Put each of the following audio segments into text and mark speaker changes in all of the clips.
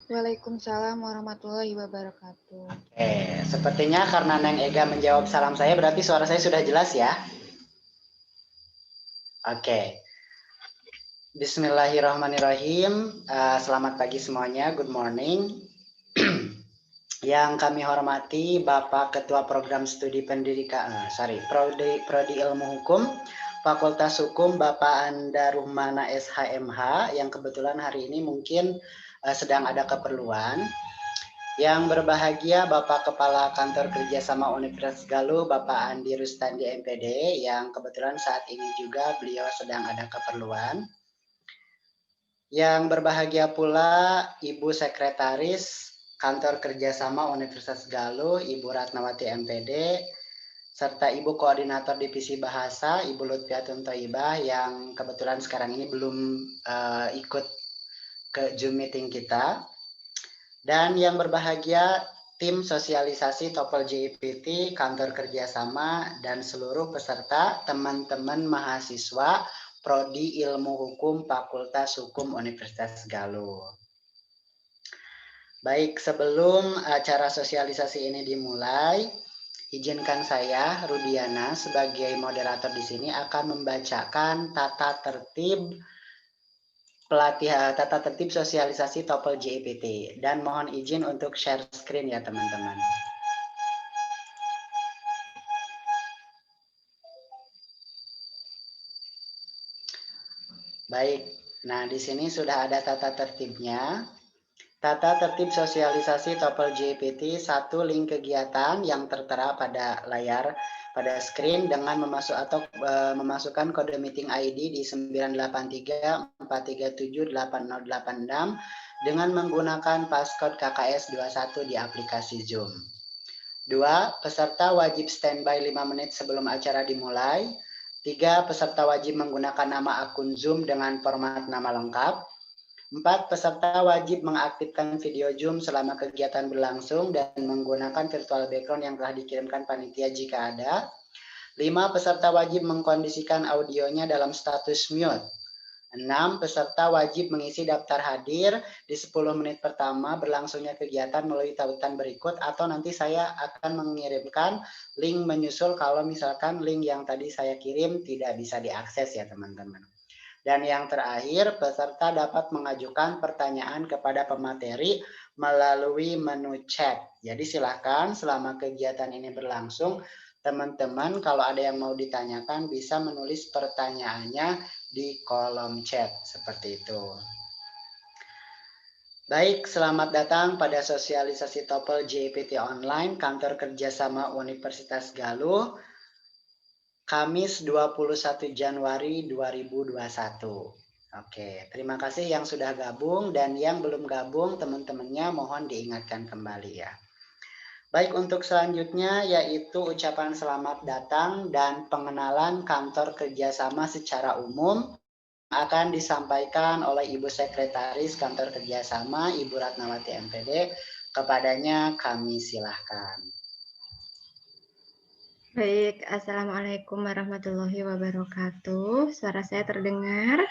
Speaker 1: Waalaikumsalam warahmatullahi wabarakatuh.
Speaker 2: Sepertinya karena Neng Ega menjawab salam saya, berarti suara saya sudah jelas ya? Oke. Bismillahirrahmanirrahim. Selamat pagi semuanya, good morning. Yang kami hormati Bapak Ketua Program Studi Pendidikan, Prodi Ilmu Hukum, Fakultas Hukum Bapak Anda Ruhmana SHMH, yang kebetulan hari ini mungkin sedang ada keperluan. Yang berbahagia Bapak Kepala Kantor Kerjasama Universitas Galuh, Bapak Andi Rustandi MPD, yang kebetulan saat ini juga beliau sedang ada keperluan. Yang berbahagia pula Ibu Sekretaris Kantor Kerjasama Universitas Galuh, Ibu Ratnawati MPD, serta Ibu Koordinator Divisi Bahasa, Ibu Lutfiatun Thoibah, yang kebetulan sekarang ini belum ikut ke Zoom meeting kita. Dan yang berbahagia tim sosialisasi TOEFL JIPT, Kantor Kerjasama, dan seluruh peserta, teman-teman mahasiswa Prodi Ilmu Hukum Fakultas Hukum Universitas Galuh. Baik, sebelum acara sosialisasi ini dimulai, izinkan saya, Rudiana, sebagai moderator di sini akan membacakan tata tertib sosialisasi TOEFL JIPT, dan mohon izin untuk share screen ya teman-teman. Baik, nah di sini sudah ada tata tertibnya. Tata tertib sosialisasi TOEFL JIPT, 1, link kegiatan yang tertera pada layar pada screen dengan memasukkan kode meeting ID di 98343780886 dengan menggunakan passcode KKS 21 di aplikasi Zoom. 2, peserta wajib standby 5 menit sebelum acara dimulai. 3, peserta wajib menggunakan nama akun Zoom dengan format nama lengkap. 4, peserta wajib mengaktifkan video Zoom selama kegiatan berlangsung dan menggunakan virtual background yang telah dikirimkan panitia jika ada. 5, peserta wajib mengkondisikan audionya dalam status mute. 6, peserta wajib mengisi daftar hadir di 10 menit pertama berlangsungnya kegiatan melalui tautan berikut, atau nanti saya akan mengirimkan link menyusul kalau misalkan link yang tadi saya kirim tidak bisa diakses ya teman-teman. Dan yang terakhir, peserta dapat mengajukan pertanyaan kepada pemateri melalui menu chat. Jadi silakan selama kegiatan ini berlangsung, teman-teman kalau ada yang mau ditanyakan bisa menulis pertanyaannya di kolom chat seperti itu. Baik, selamat datang pada sosialisasi TOEFL JIPT Online Kantor Kerjasama Universitas Galuh, Kamis 21 Januari 2021. Oke, terima kasih yang sudah gabung, dan yang belum gabung teman-temannya mohon diingatkan kembali ya. Baik, untuk selanjutnya yaitu ucapan selamat datang dan pengenalan kantor kerjasama secara umum akan disampaikan oleh Ibu Sekretaris Kantor Kerjasama, Ibu Ratnawati MPD. Kepadanya kami silahkan.
Speaker 1: Baik, Assalamualaikum warahmatullahi wabarakatuh. Suara saya terdengar?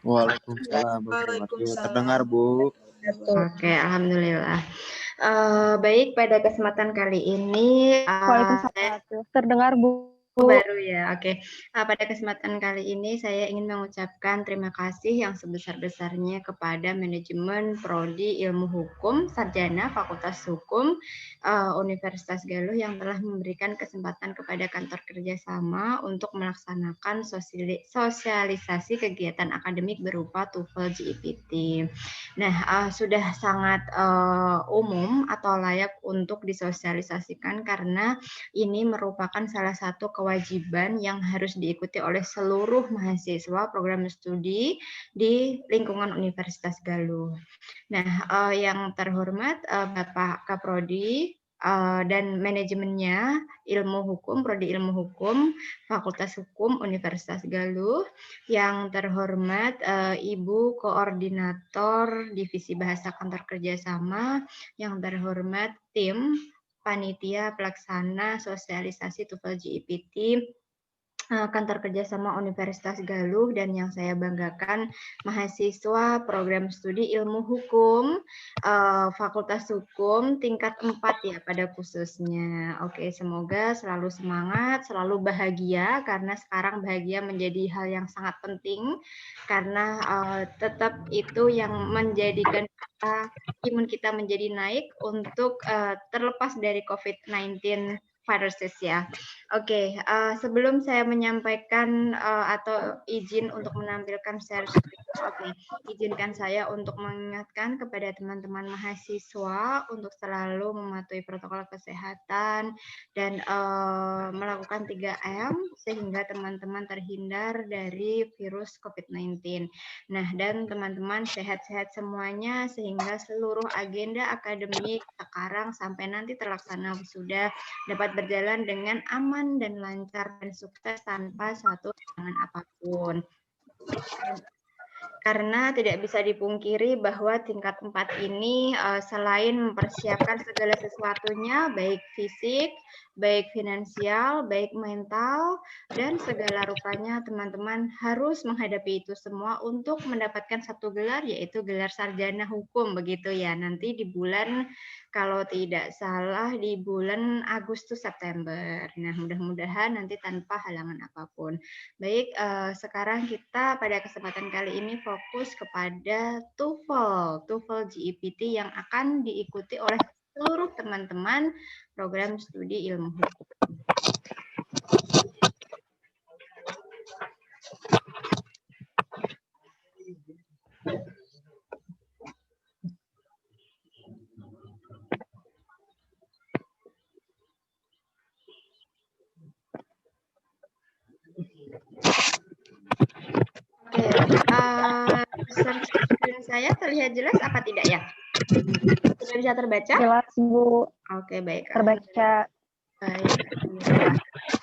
Speaker 3: Waalaikumsalam. Terdengar, Bu.
Speaker 1: Oke, alhamdulillah. Baik, pada kesempatan kali ini
Speaker 4: Waalaikumsalam. Terdengar, Bu.
Speaker 1: baru ya, oke. Pada kesempatan kali ini saya ingin mengucapkan terima kasih yang sebesar-besarnya kepada manajemen Prodi Ilmu Hukum Sarjana Fakultas Hukum Universitas Galuh yang telah memberikan kesempatan kepada kantor kerjasama untuk melaksanakan sosialisasi kegiatan akademik berupa TOEFL JIPT. Nah, sudah sangat umum atau layak untuk disosialisasikan karena ini merupakan salah satu kewajiban yang harus diikuti oleh seluruh mahasiswa program studi di lingkungan Universitas Galuh. Nah, yang terhormat Bapak Kaprodi dan manajemennya Prodi Ilmu Hukum Fakultas Hukum Universitas Galuh, yang terhormat Ibu Koordinator Divisi Bahasa Kantor Kerjasama, yang terhormat tim Panitia Pelaksana Sosialisasi TOEFL JIPT, kantor kerjasama Universitas Galuh, dan yang saya banggakan mahasiswa program studi ilmu hukum Fakultas Hukum tingkat 4 ya pada khususnya. Oke, semoga selalu semangat, selalu bahagia, karena sekarang bahagia menjadi hal yang sangat penting, karena tetap itu yang menjadikan imun kita menjadi naik untuk terlepas dari COVID-19 viruses ya. Oke, sebelum saya menyampaikan atau izin untuk menampilkan share screen, oke, izinkan saya untuk mengingatkan kepada teman-teman mahasiswa untuk selalu mematuhi protokol kesehatan dan melakukan 3M sehingga teman-teman terhindar dari virus COVID-19. Nah, dan teman-teman sehat-sehat semuanya sehingga seluruh agenda akademik sekarang sampai nanti terlaksana wisuda dapat berjalan dengan aman dan lancar dan sukses tanpa suatu halangan apapun. Karena tidak bisa dipungkiri bahwa tingkat 4 ini selain mempersiapkan segala sesuatunya, baik fisik, baik finansial, baik mental, dan segala rupanya teman-teman harus menghadapi itu semua untuk mendapatkan satu gelar, yaitu gelar sarjana hukum, begitu ya. Nanti di bulan, kalau tidak salah, di bulan Agustus September. Nah, mudah-mudahan nanti tanpa halangan apapun. Baik, sekarang kita pada kesempatan kali ini fokus kepada TOEFL GEPT yang akan diikuti oleh seluruh teman-teman program studi ilmu hukum. Share screen saya terlihat jelas apa tidak ya? Sudah bisa terbaca?
Speaker 4: Jelas, Bu.
Speaker 1: Oke, baik.
Speaker 4: Terbaca.
Speaker 1: Baik.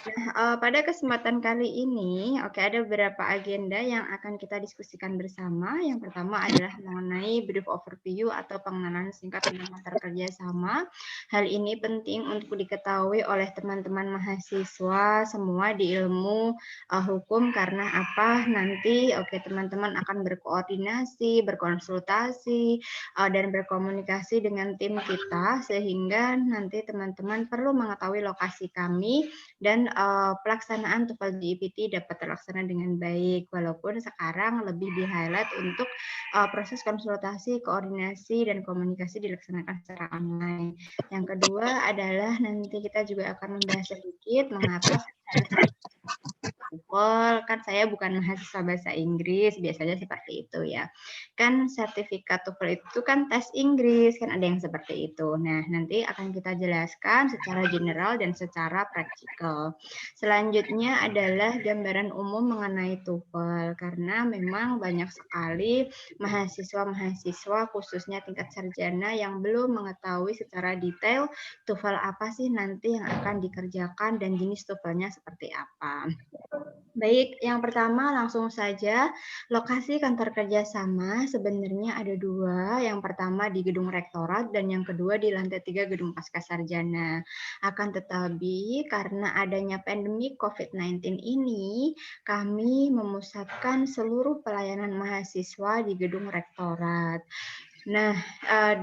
Speaker 1: Nah, pada kesempatan kali ini, ada beberapa agenda yang akan kita diskusikan bersama. Yang pertama adalah mengenai brief overview atau pengenalan singkat tentang kantor kerjasama. Hal ini penting untuk diketahui oleh teman-teman mahasiswa semua di ilmu hukum, karena apa? Nanti teman-teman akan berkoordinasi, berkonsultasi, dan berkomunikasi dengan tim kita, sehingga nanti teman-teman perlu mengetahui lokasi kami dan pelaksanaan TOEFL GEPT dapat terlaksana dengan baik, walaupun sekarang lebih di-highlight untuk proses konsultasi, koordinasi, dan komunikasi dilaksanakan secara online. Yang kedua adalah nanti kita juga akan membahas sedikit mengapa TOEFL, kan saya bukan mahasiswa bahasa Inggris, biasanya seperti itu ya. Kan sertifikat TOEFL itu kan tes Inggris, kan ada yang seperti itu. Nah, nanti akan kita jelaskan secara general dan secara praktikal. Selanjutnya adalah gambaran umum mengenai TOEFL, karena memang banyak sekali mahasiswa-mahasiswa khususnya tingkat sarjana yang belum mengetahui secara detail TOEFL apa sih nanti yang akan dikerjakan dan jenis TOEFL-nya seperti apa. Baik, yang pertama langsung saja, lokasi kantor kerjasama sebenarnya ada dua. Yang pertama di gedung rektorat dan yang kedua di lantai 3 gedung Pascasarjana. Akan tetapi karena adanya pandemi COVID-19 ini, kami memusatkan seluruh pelayanan mahasiswa di gedung rektorat. Nah,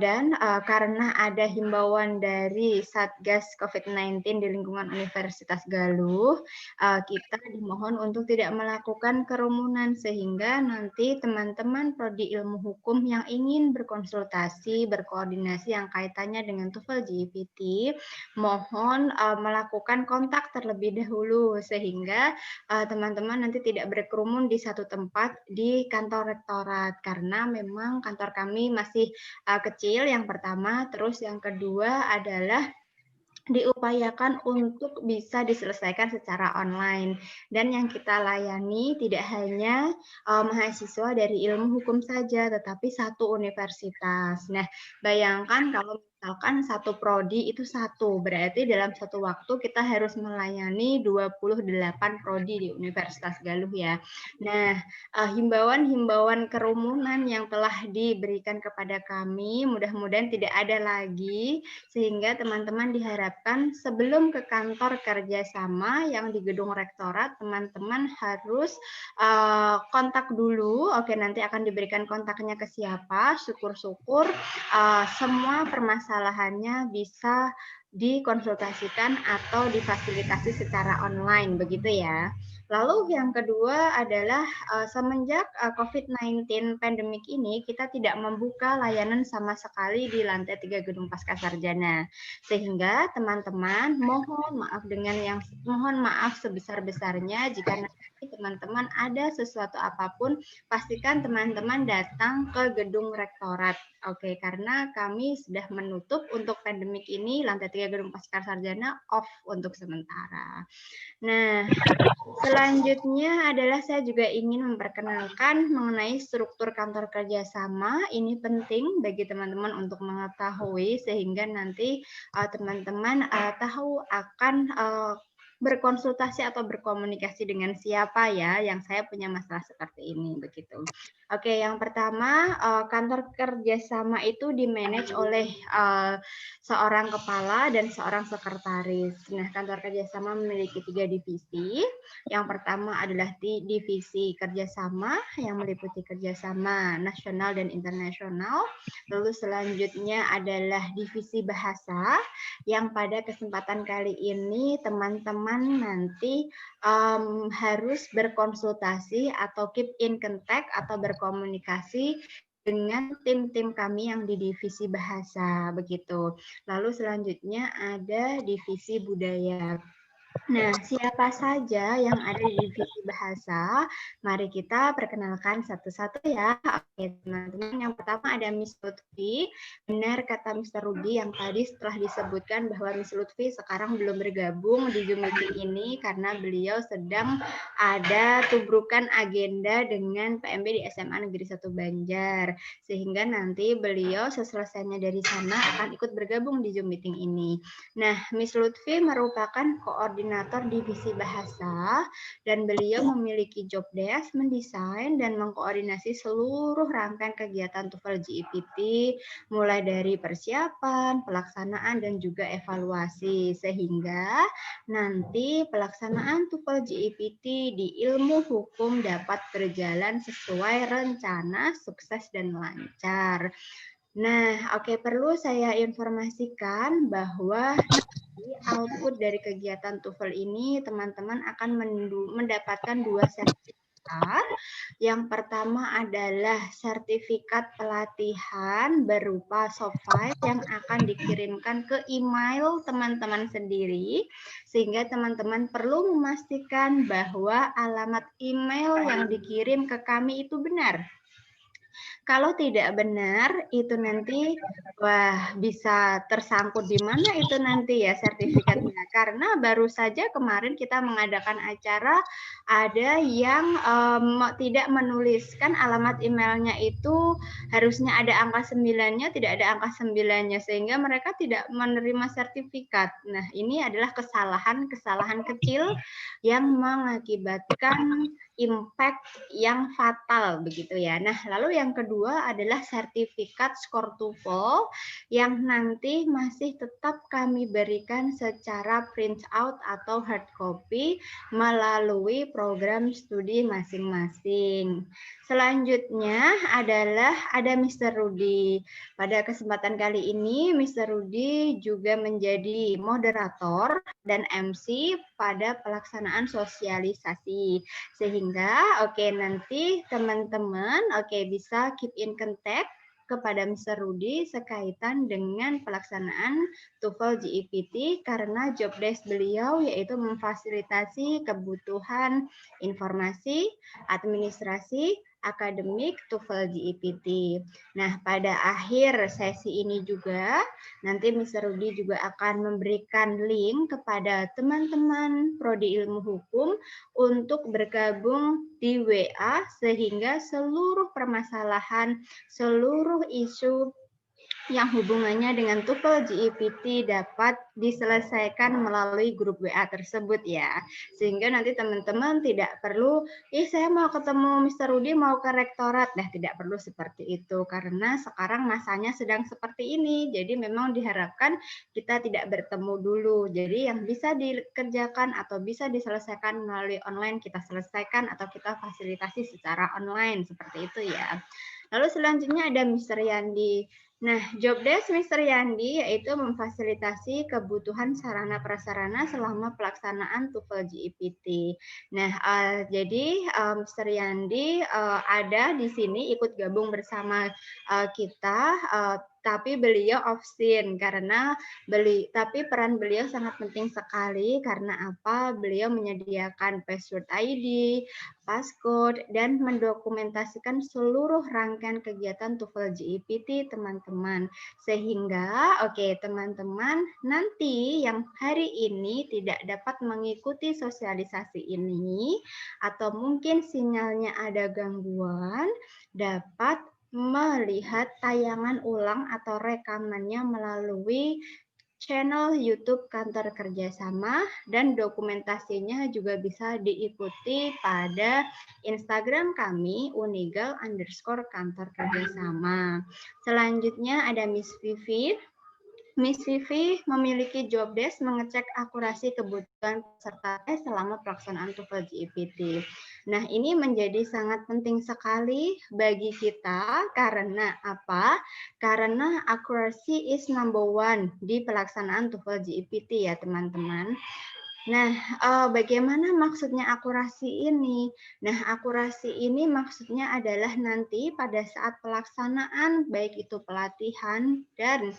Speaker 1: dan karena ada himbauan dari Satgas COVID-19 di lingkungan Universitas Galuh, kita dimohon untuk tidak melakukan kerumunan, sehingga nanti teman-teman prodi ilmu hukum yang ingin berkonsultasi, berkoordinasi yang kaitannya dengan TOEFL GEPT, mohon melakukan kontak terlebih dahulu, sehingga teman-teman nanti tidak berkerumun di satu tempat di kantor rektorat, karena memang kantor kami masih kecil yang pertama, terus yang kedua adalah diupayakan untuk bisa diselesaikan secara online, dan yang kita layani tidak hanya mahasiswa dari ilmu hukum saja, tetapi satu universitas. Nah, bayangkan kalau misalkan satu prodi itu satu, berarti dalam satu waktu kita harus melayani 28 prodi di Universitas Galuh ya. Nah, himbauan-himbauan kerumunan yang telah diberikan kepada kami mudah-mudahan tidak ada lagi, sehingga teman-teman diharapkan sebelum ke kantor kerjasama yang di gedung rektorat, teman-teman harus kontak dulu. Oke, nanti akan diberikan kontaknya ke siapa, syukur-syukur semua permasalahannya bisa dikonsultasikan atau difasilitasi secara online, begitu ya. Lalu yang kedua adalah semenjak COVID-19 pandemik ini, kita tidak membuka layanan sama sekali di lantai 3 Gedung Pascasarjana. Sehingga teman-teman mohon maaf sebesar-besarnya jika nanti teman-teman ada sesuatu apapun, pastikan teman-teman datang ke gedung rektorat. Oke, karena kami sudah menutup untuk pandemik ini lantai 3 Gedung Pascasarjana off untuk sementara. Nah, selanjutnya adalah saya juga ingin memperkenalkan mengenai struktur kantor kerjasama. Ini penting bagi teman-teman untuk mengetahui sehingga nanti teman-teman tahu akan berkonsultasi atau berkomunikasi dengan siapa ya yang saya punya masalah seperti ini begitu. Oke, yang pertama kantor kerjasama itu dimanage oleh seorang kepala dan seorang sekretaris. Nah, kantor kerjasama memiliki 3 divisi. Yang pertama adalah divisi kerjasama yang meliputi kerjasama nasional dan internasional. Lalu selanjutnya adalah divisi bahasa yang pada kesempatan kali ini teman-teman nanti harus berkonsultasi atau keep in contact atau berkomunikasi dengan tim-tim kami yang di divisi bahasa begitu. Lalu selanjutnya ada divisi budaya. Nah, siapa saja yang ada di divisi bahasa? Mari kita perkenalkan satu-satu ya. Oke, teman-teman. Yang pertama ada Miss Lutfi. Benar kata Mr. Rudi yang tadi setelah disebutkan bahwa Miss Lutfi sekarang belum bergabung di Zoom meeting ini karena beliau sedang ada tubrukan agenda dengan PMB di SMA Negeri 1 Banjar. Sehingga nanti beliau seselesainya dari sana akan ikut bergabung di Zoom meeting ini. Nah, Miss Lutfi merupakan koordinator divisi bahasa dan beliau memiliki job desk mendesain dan mengkoordinasi seluruh rangkaian kegiatan TOEFL GEPT mulai dari persiapan, pelaksanaan dan juga evaluasi sehingga nanti pelaksanaan TOEFL GEPT di ilmu hukum dapat berjalan sesuai rencana, sukses dan lancar. Nah, oke, perlu saya informasikan bahwa output dari kegiatan TOEFL ini teman-teman akan mendapatkan 2 sertifikat. Yang pertama adalah sertifikat pelatihan berupa soft file yang akan dikirimkan ke email teman-teman sendiri sehingga teman-teman perlu memastikan bahwa alamat email yang dikirim ke kami itu benar. Kalau tidak benar, itu nanti bisa tersangkut di mana itu nanti ya sertifikatnya. Karena baru saja kemarin kita mengadakan acara, ada yang tidak menuliskan alamat emailnya itu harusnya ada angka 9-nya, tidak ada angka 9-nya, sehingga mereka tidak menerima sertifikat. Nah, ini adalah kesalahan kecil yang mengakibatkan impact yang fatal begitu ya. Nah, lalu yang kedua adalah sertifikat skor TOEFL yang nanti masih tetap kami berikan secara print out atau hard copy melalui program studi masing-masing. Selanjutnya adalah ada Mr. Rudi. Pada kesempatan kali ini Mr. Rudi juga menjadi moderator dan MC pada pelaksanaan sosialisasi. Sehingga nanti teman-teman bisa keep in contact kepada Mr. Rudi sekaitan dengan pelaksanaan TOEFL GEPT karena job desk beliau yaitu memfasilitasi kebutuhan informasi, administrasi, akademik TOEFL GEPT. Nah, pada akhir sesi ini juga nanti Mr. Rudi juga akan memberikan link kepada teman-teman prodi ilmu hukum untuk bergabung di WA sehingga seluruh permasalahan, seluruh isu yang hubungannya dengan TOEFL GPT dapat diselesaikan melalui grup WA tersebut ya. Sehingga nanti teman-teman tidak perlu, saya mau ketemu Mr. Rudi, mau ke rektorat. Nah, tidak perlu seperti itu karena sekarang masanya sedang seperti ini. Jadi memang diharapkan kita tidak bertemu dulu. Jadi yang bisa dikerjakan atau bisa diselesaikan melalui online kita selesaikan atau kita fasilitasi secara online seperti itu ya. Lalu selanjutnya ada Mr. Yandi. Nah, job desk Mr. Yandi yaitu memfasilitasi kebutuhan sarana prasarana selama pelaksanaan TOEFL GPT. Nah, jadi Mr. Yandi ada di sini ikut gabung bersama kita, tapi beliau absen karena tapi peran beliau sangat penting sekali karena apa? Beliau menyediakan password ID, passcode, dan mendokumentasikan seluruh rangkaian kegiatan TOEFL GPT teman-teman. Sehingga, teman-teman, nanti yang hari ini tidak dapat mengikuti sosialisasi ini, atau mungkin sinyalnya ada gangguan, dapat melihat tayangan ulang atau rekamannya melalui channel YouTube Kantor Kerjasama dan dokumentasinya juga bisa diikuti pada Instagram kami unigal_kantor kerjasama. Selanjutnya ada Miss Vivi. Miss Vivi memiliki job desk mengecek akurasi kebutuhan peserta tes selama pelaksanaan TOEFL GPT. Nah, ini menjadi sangat penting sekali bagi kita karena apa? Karena accuracy is number one di pelaksanaan TOEFL GPT ya, teman-teman. Nah, bagaimana maksudnya akurasi ini? Nah, akurasi ini maksudnya adalah nanti pada saat pelaksanaan, baik itu pelatihan dan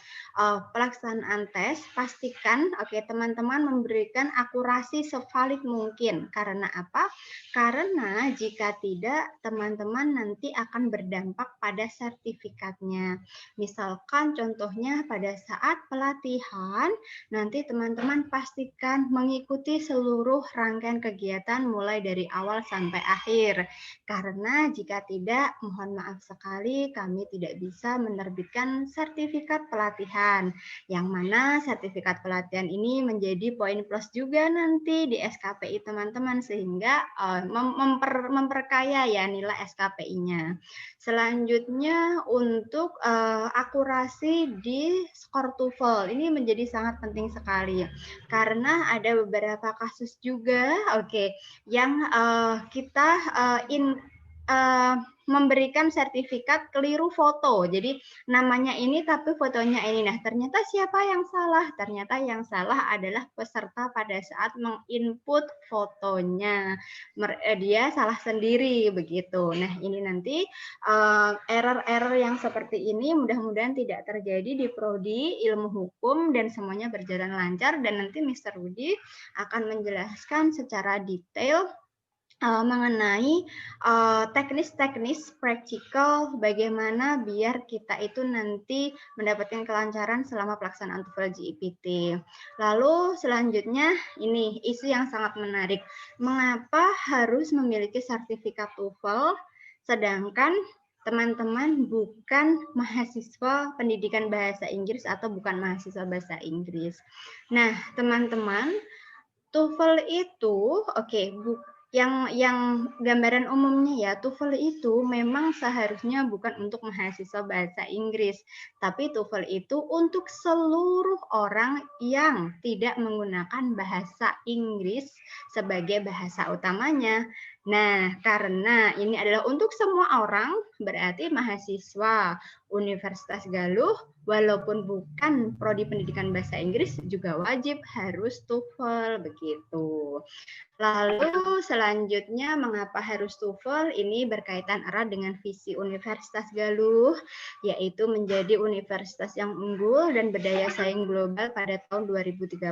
Speaker 1: pelaksanaan tes, pastikan teman-teman memberikan akurasi sevalid mungkin. Karena apa? Karena jika tidak, teman-teman nanti akan berdampak pada sertifikatnya. Misalkan contohnya pada saat pelatihan, nanti teman-teman pastikan mengikuti seluruh rangkaian kegiatan mulai dari awal sampai akhir. Karena jika tidak, mohon maaf sekali kami tidak bisa menerbitkan sertifikat pelatihan. Yang mana sertifikat pelatihan ini menjadi poin plus juga nanti di SKPI teman-teman sehingga memperkaya ya nilai SKPI-nya. Selanjutnya untuk akurasi di skor TOEFL ini menjadi sangat penting sekali karena ada beberapa kasus juga yang kita memberikan sertifikat keliru foto. Jadi namanya ini tapi fotonya ini. Nah, ternyata siapa yang salah? Ternyata yang salah adalah peserta pada saat menginput fotonya. Dia salah sendiri begitu. Nah, ini nanti error-error yang seperti ini mudah-mudahan tidak terjadi di prodi ilmu hukum dan semuanya berjalan lancar dan nanti Mr. Rudi akan menjelaskan secara detail mengenai teknis-teknis praktikal bagaimana biar kita itu nanti mendapatkan kelancaran selama pelaksanaan TOEFL GPT. Lalu selanjutnya ini isu yang sangat menarik. Mengapa harus memiliki sertifikat TOEFL sedangkan teman-teman bukan mahasiswa pendidikan bahasa Inggris atau bukan mahasiswa bahasa Inggris. Nah, teman-teman, TOEFL itu yang gambaran umumnya ya, TOEFL itu memang seharusnya bukan untuk mahasiswa bahasa Inggris, tapi TOEFL itu untuk seluruh orang yang tidak menggunakan bahasa Inggris sebagai bahasa utamanya. Nah, karena ini adalah untuk semua orang, berarti mahasiswa Universitas Galuh, walaupun bukan prodi pendidikan bahasa Inggris, juga wajib harus TOEFL, begitu. Lalu selanjutnya mengapa harus TOEFL? Ini berkaitan erat dengan visi Universitas Galuh, yaitu menjadi universitas yang unggul dan berdaya saing global pada tahun 2030.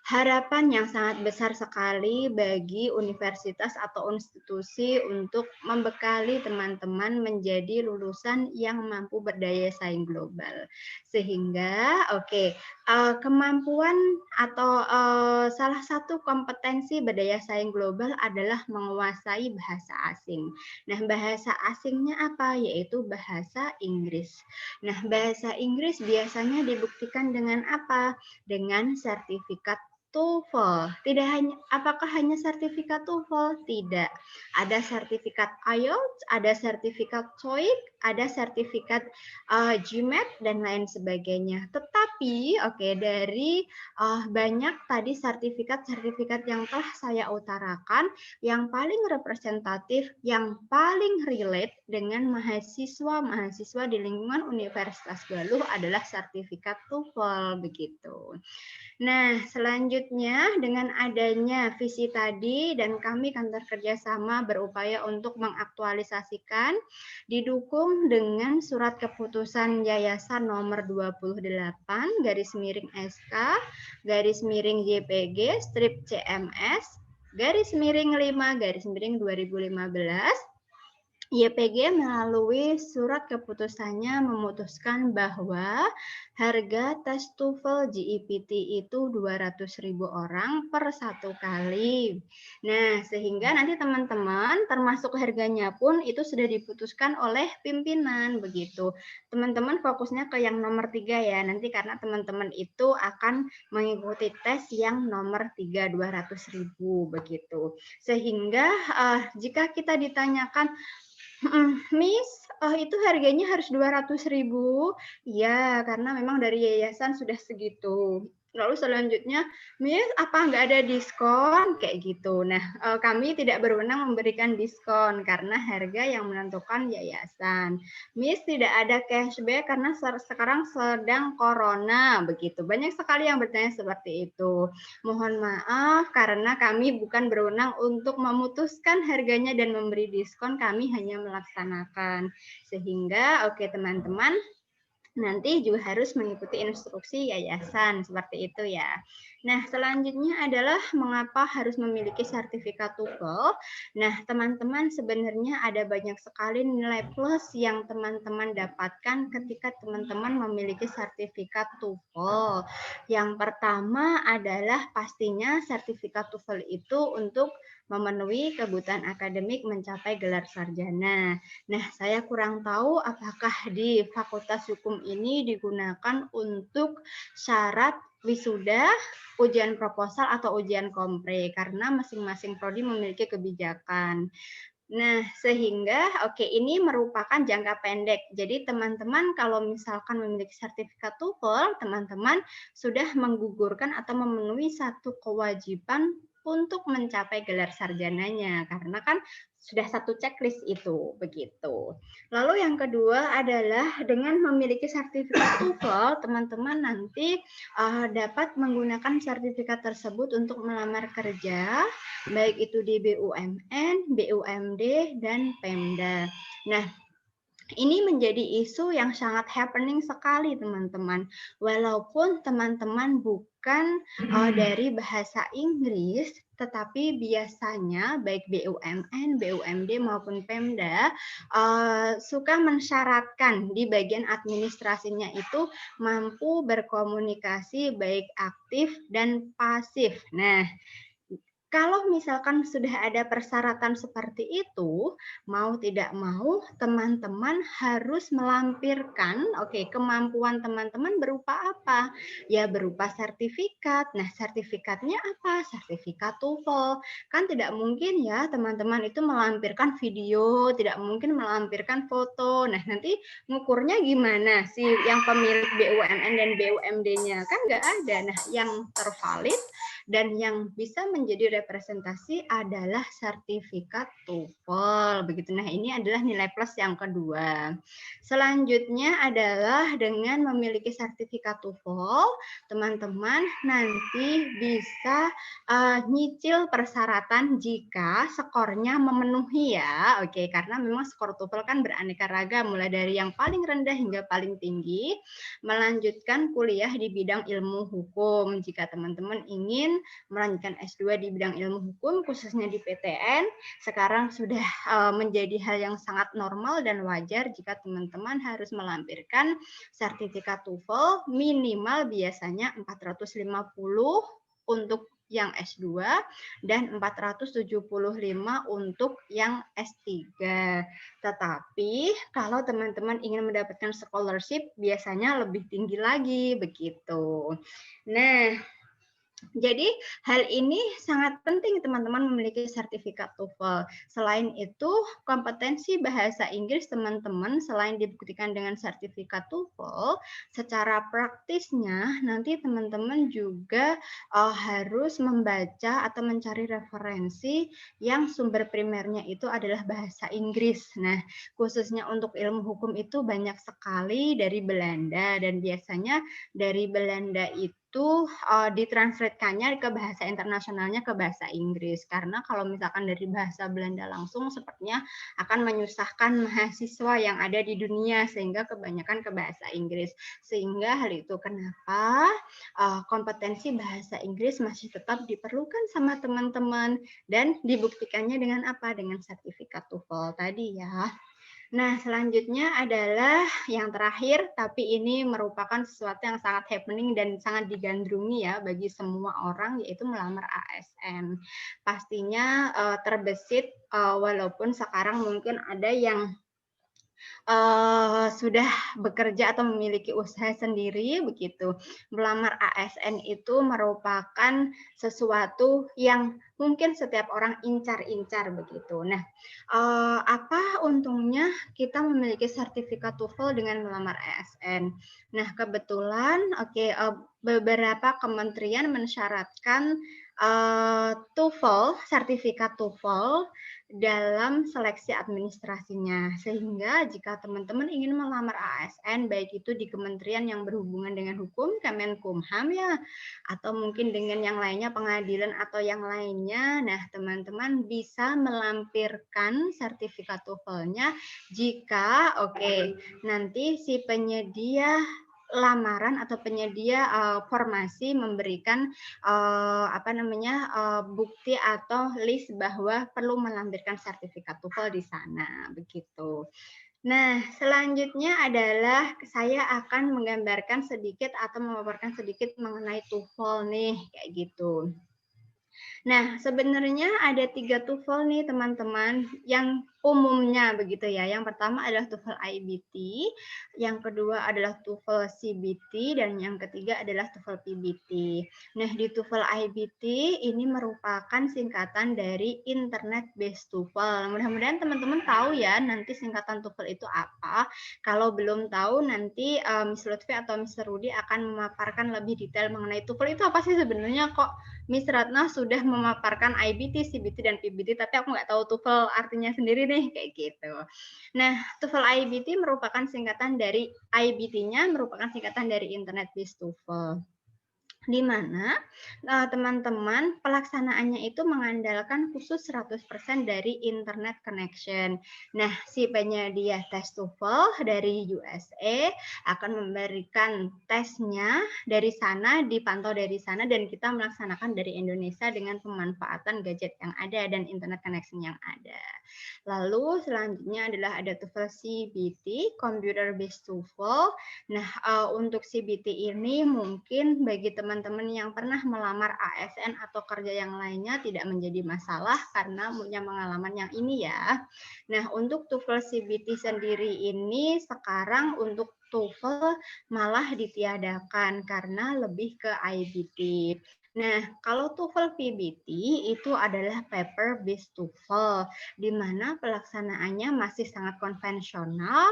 Speaker 1: harapan yang sangat besar sekali bagi universitas atau institusi untuk membekali teman-teman menjadi lulusan yang mampu berdaya saing global. Sehingga kemampuan atau salah satu kompetensi berdaya saing global adalah menguasai bahasa asing. Nah, bahasa asingnya apa? Yaitu bahasa Inggris. Nah, bahasa Inggris biasanya dibuktikan dengan apa? Dengan sertifikat TOEFL. Tidak hanya, apakah hanya sertifikat TOEFL? Tidak. Ada sertifikat IELTS, ada sertifikat TOEIC, ada sertifikat GMAT dan lain sebagainya. Tetapi dari banyak tadi sertifikat-sertifikat yang telah saya utarakan, yang paling representatif, yang paling relate dengan mahasiswa di lingkungan Universitas Galuh adalah sertifikat TOEFL begitu. Nah, selanjutnya dengan adanya visi tadi dan kami kantor kerjasama berupaya untuk mengaktualisasikan, didukung dengan surat keputusan Yayasan nomor 28-JPG-JPG-CMS-5-2015, YPG melalui surat keputusannya memutuskan bahwa harga tes TOEFL GEPT itu 200.000 orang per satu kali. Nah, sehingga nanti teman-teman termasuk harganya pun itu sudah diputuskan oleh pimpinan begitu. Teman-teman fokusnya ke yang nomor 3 ya, nanti karena teman-teman itu akan mengikuti tes yang nomor 3 200.000 begitu. Sehingga jika kita ditanyakan, Miss, itu harganya harus 200.000. Iya, karena memang dari yayasan sudah segitu. Lalu selanjutnya, Miss, apa nggak ada diskon? Kayak gitu. Nah, kami tidak berwenang memberikan diskon karena harga yang menentukan yayasan. Miss, tidak ada cashback karena sekarang sedang corona, begitu. Banyak sekali yang bertanya seperti itu. Mohon maaf karena kami bukan berwenang untuk memutuskan harganya dan memberi diskon, kami hanya melaksanakan. Sehingga teman-teman nanti juga harus mengikuti instruksi yayasan seperti itu ya. Nah, selanjutnya adalah mengapa harus memiliki sertifikat TOEFL. Nah, teman-teman sebenarnya ada banyak sekali nilai plus yang teman-teman dapatkan ketika teman-teman memiliki sertifikat TOEFL. Yang pertama adalah pastinya sertifikat TOEFL itu untuk memenuhi kebutuhan akademik mencapai gelar sarjana. Nah, saya kurang tahu apakah di Fakultas Hukum ini digunakan untuk syarat wisuda, ujian proposal, atau ujian kompre, karena masing-masing prodi memiliki kebijakan. Nah, sehingga ini merupakan jangka pendek. Jadi teman-teman kalau misalkan memiliki sertifikat TOEFL, teman-teman sudah menggugurkan atau memenuhi satu kewajiban untuk mencapai gelar sarjananya, karena kan sudah satu checklist itu, begitu. Lalu yang kedua adalah dengan memiliki sertifikat TOEFL, teman-teman nanti dapat menggunakan sertifikat tersebut untuk melamar kerja, baik itu di BUMN, BUMD, dan Pemda. Nah, ini menjadi isu yang sangat happening sekali, teman-teman. Walaupun teman-teman bukan dari bahasa Inggris, tetapi biasanya baik BUMN, BUMD maupun Pemda suka mensyaratkan di bagian administrasinya itu mampu berkomunikasi baik aktif dan pasif. Nah, kalau misalkan sudah ada persyaratan seperti itu, mau tidak mau teman-teman harus melampirkan kemampuan teman-teman berupa apa? Ya berupa sertifikat. Nah, sertifikatnya apa? Sertifikat TOEFL. Kan tidak mungkin ya teman-teman itu melampirkan video, tidak mungkin melampirkan foto. Nah, nanti ngukurnya gimana sih yang pemilik BUMN dan BUMD-nya? Kan nggak ada. Nah, yang tervalid dan yang bisa menjadi presentasi adalah sertifikat TOEFL begitu. Nah, ini adalah nilai plus yang kedua. Selanjutnya adalah dengan memiliki sertifikat TOEFL, teman-teman nanti bisa nyicil persyaratan jika skornya memenuhi ya. Oke, karena memang skor TOEFL kan beraneka ragam mulai dari yang paling rendah hingga paling tinggi. Melanjutkan kuliah di bidang ilmu hukum. Jika teman-teman ingin melanjutkan S2 di bidang ilmu hukum, khususnya di PTN, sekarang sudah menjadi hal yang sangat normal dan wajar jika teman-teman harus melampirkan sertifikat TOEFL minimal biasanya 450 untuk yang S2 dan 475 untuk yang S3. Tetapi kalau teman-teman ingin mendapatkan scholarship biasanya lebih tinggi lagi begitu. Nah, jadi hal ini sangat penting teman-teman memiliki sertifikat TOEFL. Selain itu, kompetensi bahasa Inggris teman-teman selain dibuktikan dengan sertifikat TOEFL, secara praktisnya nanti teman-teman juga harus membaca atau mencari referensi yang sumber primernya itu adalah bahasa Inggris. Nah, khususnya untuk ilmu hukum itu banyak sekali dari Belanda dan biasanya dari Belanda itu ditranslatekannya ke bahasa internasionalnya ke bahasa Inggris. Karena kalau misalkan dari bahasa Belanda langsung sepertinya akan menyusahkan mahasiswa yang ada di dunia sehingga kebanyakan ke bahasa Inggris. Sehingga hal itu kenapa kompetensi bahasa Inggris masih tetap diperlukan sama teman-teman dan dibuktikannya dengan apa? Dengan sertifikat TOEFL tadi ya. Nah, selanjutnya adalah yang terakhir, tapi ini merupakan sesuatu yang sangat happening dan sangat digandrungi ya bagi semua orang, yaitu melamar ASN. Pastinya terbesit, walaupun sekarang mungkin ada yang sudah bekerja atau memiliki usaha sendiri begitu. Melamar ASN itu merupakan sesuatu yang mungkin setiap orang incar-incar begitu. Nah, apa untungnya kita memiliki sertifikat TOEFL dengan melamar ASN? Nah, kebetulan beberapa kementerian mensyaratkan TOEFL, sertifikat TOEFL dalam seleksi administrasinya. Sehingga jika teman-teman ingin melamar ASN, baik itu di kementerian yang berhubungan dengan hukum, Kemenkumham ya, atau mungkin dengan yang lainnya, pengadilan atau yang lainnya, nah teman-teman bisa melampirkan sertifikat TOEFL-nya jika nanti si penyedia lamaran atau penyedia formasi memberikan bukti atau list bahwa perlu melampirkan sertifikat TOEFL di sana begitu. Nah, selanjutnya adalah saya akan menggambarkan sedikit atau memaparkan sedikit mengenai TOEFL nih kayak gitu. Nah, sebenarnya ada 3 TOEFL nih teman-teman yang umumnya begitu ya. Yang pertama adalah TOEFL IBT, yang kedua adalah TOEFL CBT, dan yang ketiga adalah TOEFL PBT. Nah, di TOEFL IBT ini merupakan singkatan dari Internet Based TOEFL. Mudah-mudahan teman-teman tahu ya nanti singkatan TOEFL itu apa. Kalau belum tahu nanti Miss Lutfi atau Miss Rudi akan memaparkan lebih detail mengenai TOEFL itu apa sih sebenarnya. Kok Miss Ratna sudah memaparkan IBT, CBT, dan PBT, tapi aku nggak tahu TOEFL artinya sendiri nih, kayak gitu. Nah, TOEFL IBT merupakan singkatan dari IBT-nya merupakan singkatan dari Internet Based TOEFL. Di mana teman-teman pelaksanaannya itu mengandalkan khusus 100% dari internet connection. Nah, si penyedia tes TOEFL dari USA akan memberikan tesnya dari sana, dipantau dari sana, dan kita melaksanakan dari Indonesia dengan pemanfaatan gadget yang ada dan internet connection yang ada. Lalu selanjutnya adalah ada TOEFL CBT, Computer Based TOEFL. Nah, untuk CBT ini mungkin bagi teman-teman yang pernah melamar ASN atau kerja yang lainnya tidak menjadi masalah karena punya pengalaman yang ini ya. Nah, untuk TOEFL CBT sendiri ini sekarang untuk TOEFL malah ditiadakan karena lebih ke IBT. Nah, kalau TOEFL PBT itu adalah paper based TOEFL, di mana pelaksanaannya masih sangat konvensional.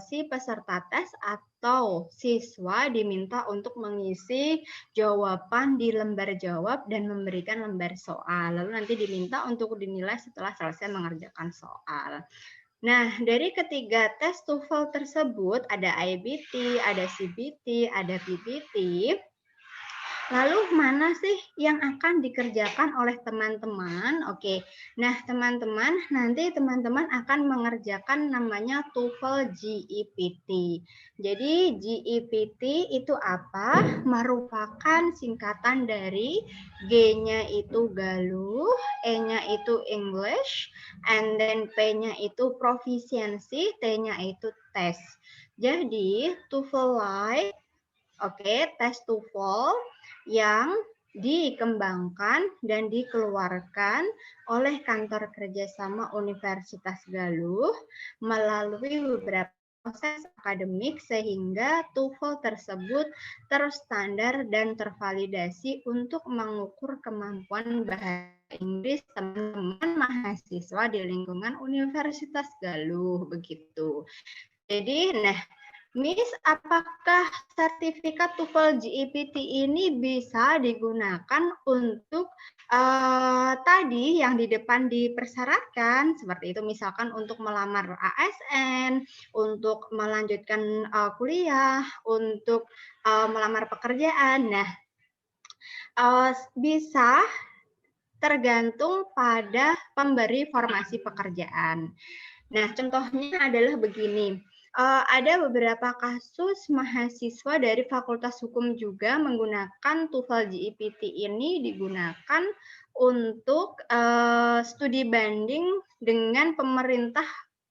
Speaker 1: Si peserta tes atau siswa diminta untuk mengisi jawaban di lembar jawab dan memberikan lembar soal. Lalu nanti diminta untuk dinilai setelah selesai mengerjakan soal. Nah, dari ketiga tes TOEFL tersebut ada IBT, ada CBT, ada PBT. Lalu mana sih yang akan dikerjakan oleh teman-teman? Oke, nah teman-teman, nanti teman-teman akan mengerjakan namanya TOEFL GEPT. Jadi GEPT itu apa? Merupakan singkatan dari G-nya itu Galuh, E-nya itu English, and then P-nya itu proficiency, T-nya itu test. Jadi TOEFL Lite, oke, tes TOEFL yang dikembangkan dan dikeluarkan oleh Kantor Kerjasama Universitas Galuh melalui beberapa proses akademik sehingga TOEFL tersebut terstandar dan tervalidasi untuk mengukur kemampuan bahasa Inggris teman-teman mahasiswa di lingkungan Universitas Galuh begitu. Jadi, nah, Miss, apakah sertifikat TOEFL GEPT ini bisa digunakan untuk tadi yang di depan dipersyaratkan, seperti itu misalkan untuk melamar ASN, untuk melanjutkan kuliah, untuk melamar pekerjaan. Nah, bisa tergantung pada pemberi formasi pekerjaan. Nah, contohnya adalah begini. Ada beberapa kasus mahasiswa dari Fakultas Hukum juga menggunakan TOEFL GEPT ini digunakan untuk studi banding dengan pemerintah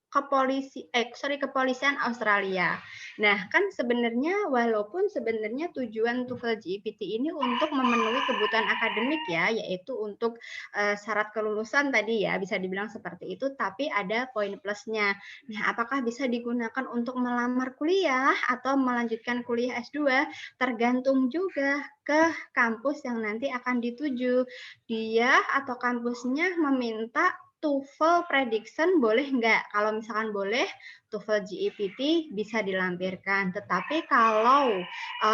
Speaker 1: kepolisian Australia. Nah, kan sebenarnya walaupun sebenarnya tujuan TOEFL GEPT ini untuk memenuhi kebutuhan akademik ya, yaitu untuk syarat kelulusan tadi ya, bisa dibilang seperti itu, tapi ada poin plusnya. Nah, apakah bisa digunakan untuk melamar kuliah atau melanjutkan kuliah S2? Tergantung juga ke kampus yang nanti akan dituju. Dia atau kampusnya meminta TOEFL prediction boleh nggak? Kalau misalkan boleh, TOEFL GEPT bisa dilampirkan. Tetapi kalau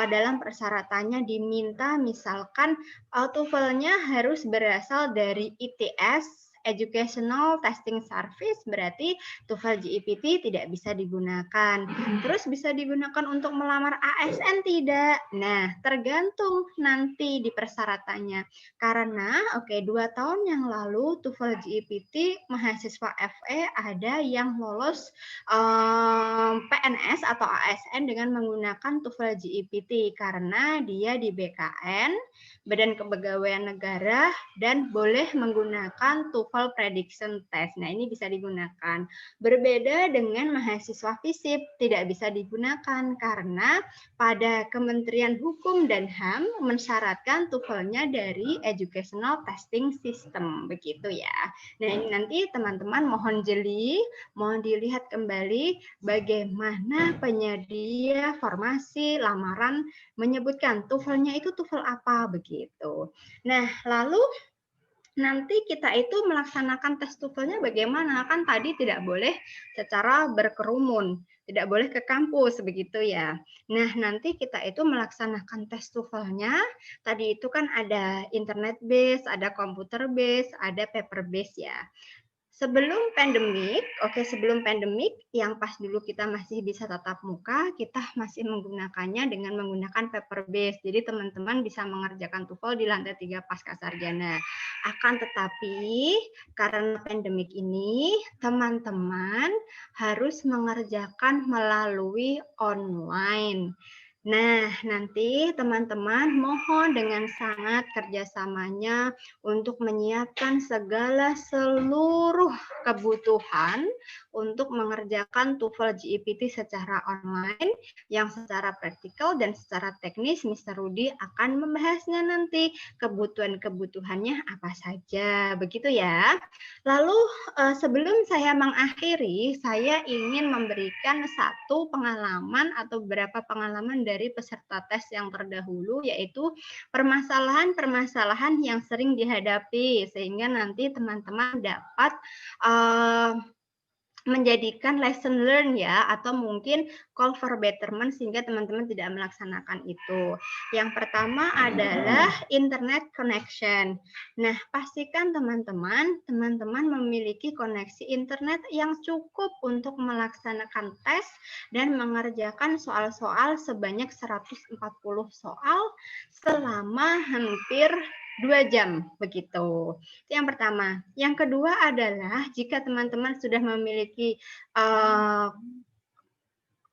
Speaker 1: dalam persyaratannya diminta misalkan TOEFL-nya harus berasal dari ITS, Educational Testing Service, berarti TOEFL GEPT tidak bisa digunakan. Terus bisa digunakan untuk melamar ASN tidak? Nah, tergantung nanti di persyaratannya. Karena, 2 tahun yang lalu TOEFL GEPT mahasiswa FE ada yang lolos PNS atau ASN dengan menggunakan TOEFL GEPT karena dia di BKN, Badan Kepegawaian Negara, dan boleh menggunakan TOEFL Prediction Test. Nah, ini bisa digunakan. Berbeda dengan mahasiswa FISIP, tidak bisa digunakan karena pada Kementerian Hukum dan HAM mensyaratkan TOEFL-nya dari Educational Testing System, begitu ya. Nah, ini nanti teman-teman mohon jeli, mohon dilihat kembali bagaimana penyedia formasi lamaran menyebutkan TOEFL-nya itu TOEFL apa begitu. Nah, lalu nanti kita itu melaksanakan tes TOEFL-nya bagaimana? Kan tadi tidak boleh secara berkerumun, tidak boleh ke kampus begitu ya. Nah, nanti kita itu melaksanakan tes TOEFL-nya, tadi itu kan ada internet base, ada komputer base, ada paper base ya. Sebelum pandemik yang pas dulu kita masih bisa tatap muka, kita masih menggunakannya dengan menggunakan paper base. Jadi teman-teman bisa mengerjakan TOEFL di lantai 3 pasca sarjana. Akan tetapi karena pandemik ini, teman-teman harus mengerjakan melalui online. Nah, nanti teman-teman mohon dengan sangat kerjasamanya untuk menyiapkan seluruh kebutuhan untuk mengerjakan TOEFL GEPT secara online yang secara praktikal dan secara teknis Mr. Rudi akan membahasnya nanti kebutuhan-kebutuhannya apa saja, begitu ya. Lalu sebelum saya mengakhiri, saya ingin memberikan satu pengalaman atau beberapa pengalaman dari peserta tes yang terdahulu, yaitu permasalahan-permasalahan yang sering dihadapi, sehingga nanti teman-teman dapat menjadikan lesson learn ya, atau mungkin call for betterment sehingga teman-teman tidak melaksanakan itu. Yang pertama adalah internet connection. Nah, pastikan teman-teman memiliki koneksi internet yang cukup untuk melaksanakan tes dan mengerjakan soal-soal sebanyak 140 soal selama hampir 2 jam begitu. Itu yang pertama. Yang kedua adalah jika teman-teman sudah memiliki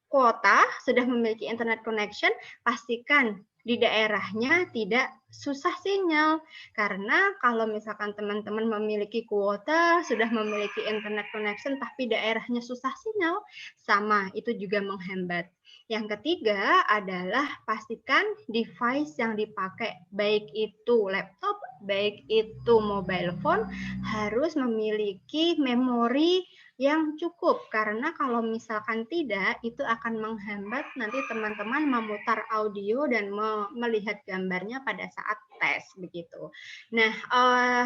Speaker 1: kuota, sudah memiliki internet connection, pastikan di daerahnya tidak susah sinyal. Karena kalau misalkan teman-teman memiliki kuota, sudah memiliki internet connection, tapi daerahnya susah sinyal, sama, itu juga menghambat. Yang ketiga adalah pastikan device yang dipakai, baik itu laptop, baik itu mobile phone, harus memiliki memori yang cukup, karena kalau misalkan tidak, itu akan menghambat nanti teman-teman memutar audio dan melihat gambarnya pada saat tes begitu. Nah,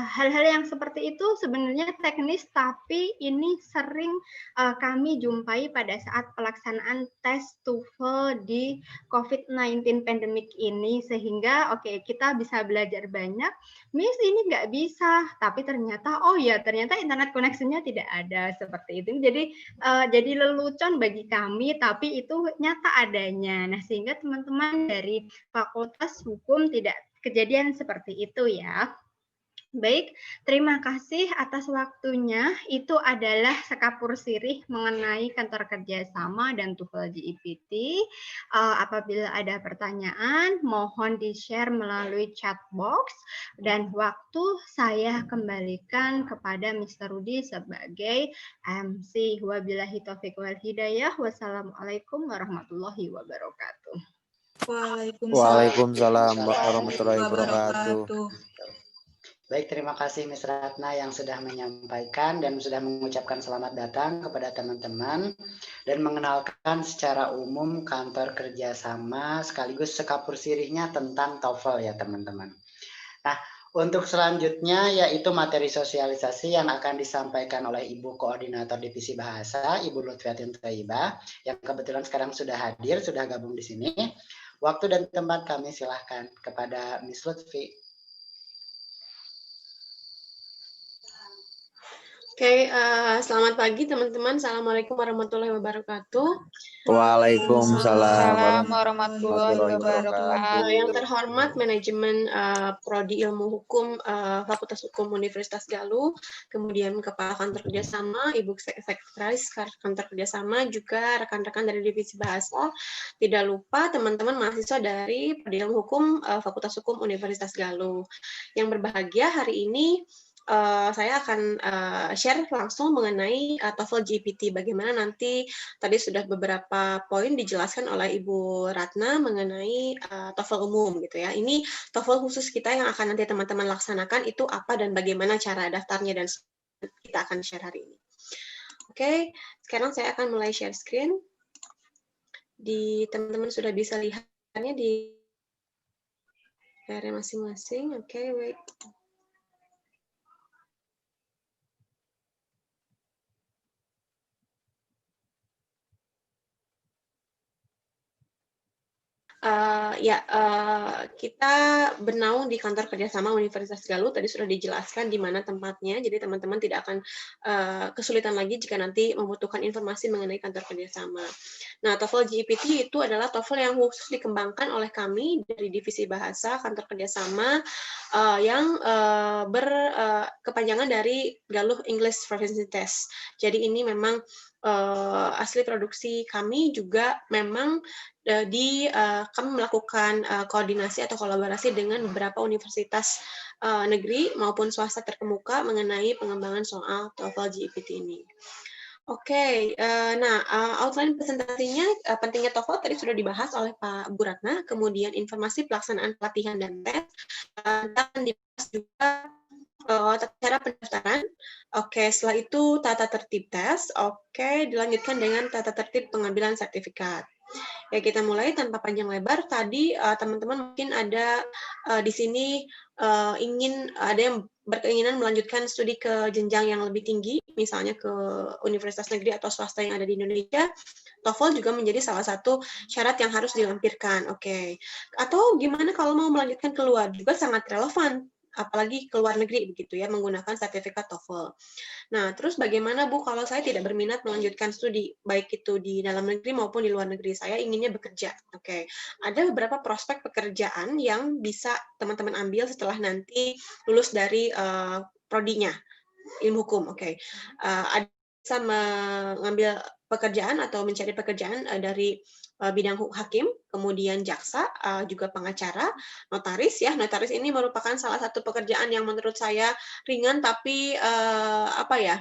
Speaker 1: hal-hal yang seperti itu sebenarnya teknis, tapi ini sering kami jumpai pada saat pelaksanaan tes TOEFL di COVID-19 pandemic ini, sehingga kita bisa belajar banyak. Miss, ini nggak bisa, tapi ternyata ternyata internet koneksinya tidak ada, seperti itu. Jadi lelucon bagi kami, tapi itu nyata adanya. Nah, sehingga teman-teman dari Fakultas Hukum tidak kejadian seperti itu ya. Baik, terima kasih atas waktunya. Itu adalah sekapur sirih mengenai kantor kerjasama dan TOEFL GEPT. Apabila ada pertanyaan, mohon di-share melalui chat box. Dan waktu saya kembalikan kepada Mr. Rudi sebagai MC. Wabillahi taufiq wal hidayah. Wassalamualaikum warahmatullahi wabarakatuh.
Speaker 3: Waalaikumsalam warahmatullahi wabarakatuh.
Speaker 2: Baik, terima kasih Miss Ratna yang sudah menyampaikan dan sudah mengucapkan selamat datang kepada teman-teman dan mengenalkan secara umum kantor kerjasama sekaligus sekapur sirihnya tentang TOEFL ya teman-teman. Nah, untuk selanjutnya yaitu materi sosialisasi yang akan disampaikan oleh Ibu Koordinator Divisi Bahasa, Ibu Lutfiatin Thaibah, yang kebetulan sekarang sudah hadir, sudah gabung di sini. Waktu dan tempat kami silahkan kepada Miss Lutfi.
Speaker 5: Oke, selamat pagi teman-teman. Assalamualaikum warahmatullahi wabarakatuh.
Speaker 3: Waalaikumsalam
Speaker 4: warahmatullahi wabarakatuh.
Speaker 5: Yang terhormat manajemen Prodi Ilmu Hukum Fakultas Hukum Universitas Galuh, kemudian Kepala Kantor Kerjasama, Ibu Sekretaris Kantor Kerjasama, juga rekan-rekan dari Divisi Bahasa. Tidak lupa teman-teman mahasiswa dari Prodi Ilmu Hukum Fakultas Hukum Universitas Galuh. Yang berbahagia hari ini saya akan share langsung mengenai TOEFL GEPT. Bagaimana nanti tadi sudah beberapa poin dijelaskan oleh Ibu Ratna mengenai TOEFL umum gitu ya. Ini TOEFL khusus kita yang akan nanti teman-teman laksanakan itu apa dan bagaimana cara daftarnya, dan kita akan share hari ini. Oke, sekarang saya akan mulai share screen. Teman-teman sudah bisa lihatnya di area masing-masing. Oke, wait. Kita bernaung di kantor kerjasama Universitas Galuh. Tadi sudah dijelaskan di mana tempatnya, jadi teman-teman tidak akan kesulitan lagi jika nanti membutuhkan informasi mengenai kantor kerjasama. Nah, TOEFL GEPT itu adalah TOEFL yang khusus dikembangkan oleh kami dari Divisi Bahasa Kantor Kerjasama yang berkepanjangan dari Galuh English Proficiency Test. Jadi ini memang asli produksi kami, juga memang kami melakukan koordinasi atau kolaborasi dengan beberapa universitas negeri maupun swasta terkemuka mengenai pengembangan soal TOEFL GEPT ini. Oke, nah outline presentasinya pentingnya TOEFL tadi sudah dibahas oleh Pak Bu Ratna, kemudian informasi pelaksanaan pelatihan dan tes, dan dibahas juga cara pendaftaran. Oke, setelah itu tata tertib tes. Oke, dilanjutkan dengan tata tertib pengambilan sertifikat. Ya, kita mulai tanpa panjang lebar. Tadi teman-teman mungkin ada di sini ingin ada yang berkeinginan melanjutkan studi ke jenjang yang lebih tinggi, misalnya ke universitas negeri atau swasta yang ada di Indonesia. TOEFL juga menjadi salah satu syarat yang harus dilampirkan. Oke. Atau gimana kalau mau melanjutkan keluar? Juga sangat relevan, apalagi ke luar negeri begitu ya, menggunakan sertifikat TOEFL. Nah, terus bagaimana Bu kalau saya tidak berminat melanjutkan studi, baik itu di dalam negeri maupun di luar negeri, saya inginnya bekerja. Oke. Ada beberapa prospek pekerjaan yang bisa teman-teman ambil setelah nanti lulus dari prodinya, ilmu hukum. Oke. Ada bisa mengambil pekerjaan atau mencari pekerjaan dari bidang hakim, kemudian jaksa, juga pengacara, notaris ya. Notaris ini merupakan salah satu pekerjaan yang menurut saya ringan tapi apa ya?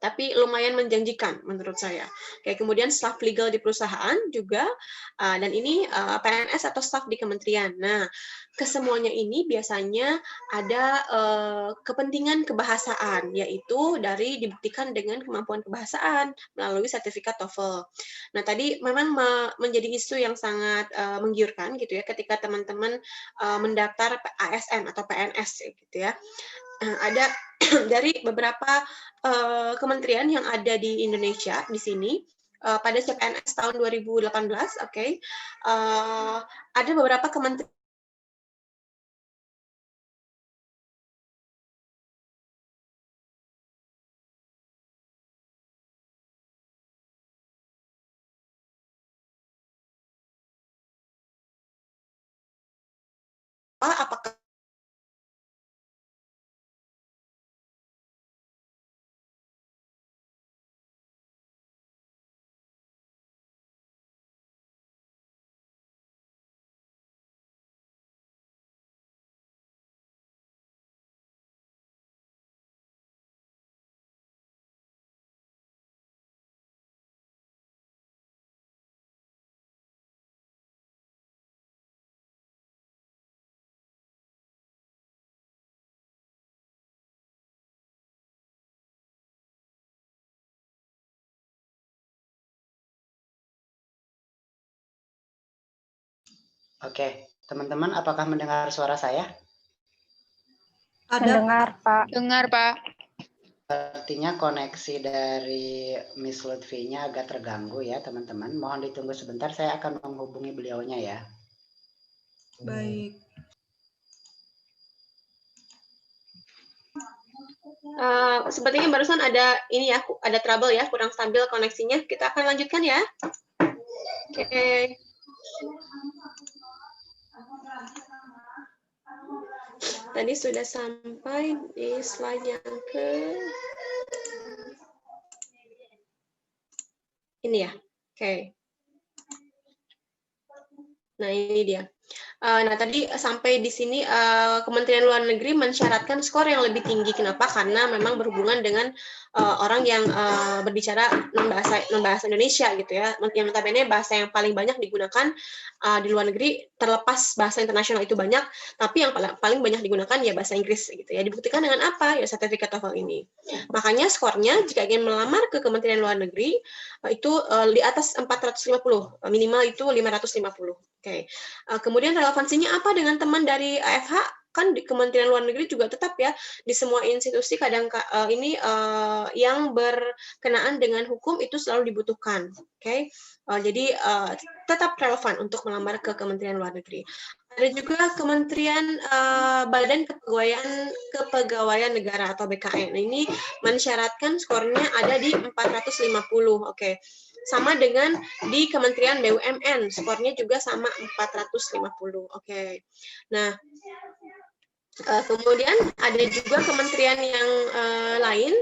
Speaker 5: Tapi lumayan menjanjikan menurut saya. Oke, kemudian staf legal di perusahaan juga, dan ini PNS atau staf di kementerian. Nah, kesemuanya ini biasanya ada kepentingan kebahasaan, yaitu dari dibuktikan dengan kemampuan kebahasaan melalui sertifikat TOEFL. Nah, tadi memang menjadi isu yang sangat menggiurkan gitu ya, ketika teman-teman mendaftar ASN atau PNS gitu ya. Ada dari beberapa kementerian yang ada di Indonesia di sini pada CPNS tahun 2018, oke, ada beberapa kementerian apakah
Speaker 2: Oke, teman-teman, apakah mendengar suara saya?
Speaker 4: Mendengar, Pak.
Speaker 6: Dengar, Pak.
Speaker 2: Sepertinya koneksi dari Miss Lutfi-nya agak terganggu ya, teman-teman. Mohon ditunggu sebentar, saya akan menghubungi beliaunya ya.
Speaker 4: Baik.
Speaker 5: sepertinya barusan ada ini ya, ada trouble ya, kurang stabil koneksinya. Kita akan lanjutkan ya. Oke. Tadi sudah sampai di slide yang ke ini ya. Oke. Nah, ini dia. Nah, tadi sampai di sini Kementerian Luar Negeri mensyaratkan skor yang lebih tinggi. Kenapa? Karena memang berhubungan dengan orang yang berbicara non-bahasa Indonesia gitu ya. Yang notabene bahasa yang paling banyak digunakan di luar negeri, terlepas bahasa internasional itu banyak, tapi yang paling banyak digunakan ya bahasa Inggris gitu ya. Dibuktikan dengan apa? Ya sertifikat TOEFL ini. Makanya skornya jika ingin melamar ke Kementerian Luar Negeri itu di atas 450, minimal itu 550. Oke. Kemudian relevansinya apa dengan teman dari AFH? Kan di Kementerian Luar Negeri juga tetap ya di semua institusi kadang ini yang berkenaan dengan hukum itu selalu dibutuhkan. Oke. Jadi tetap relevan untuk melamar ke Kementerian Luar Negeri. Ada juga Kementerian Badan Kepegawaian Negara atau BKN. Ini mensyaratkan skornya ada di 450. Oke. Sama dengan di Kementerian BUMN, skornya juga sama 450. Oke. Nah, kemudian ada juga kementerian yang lain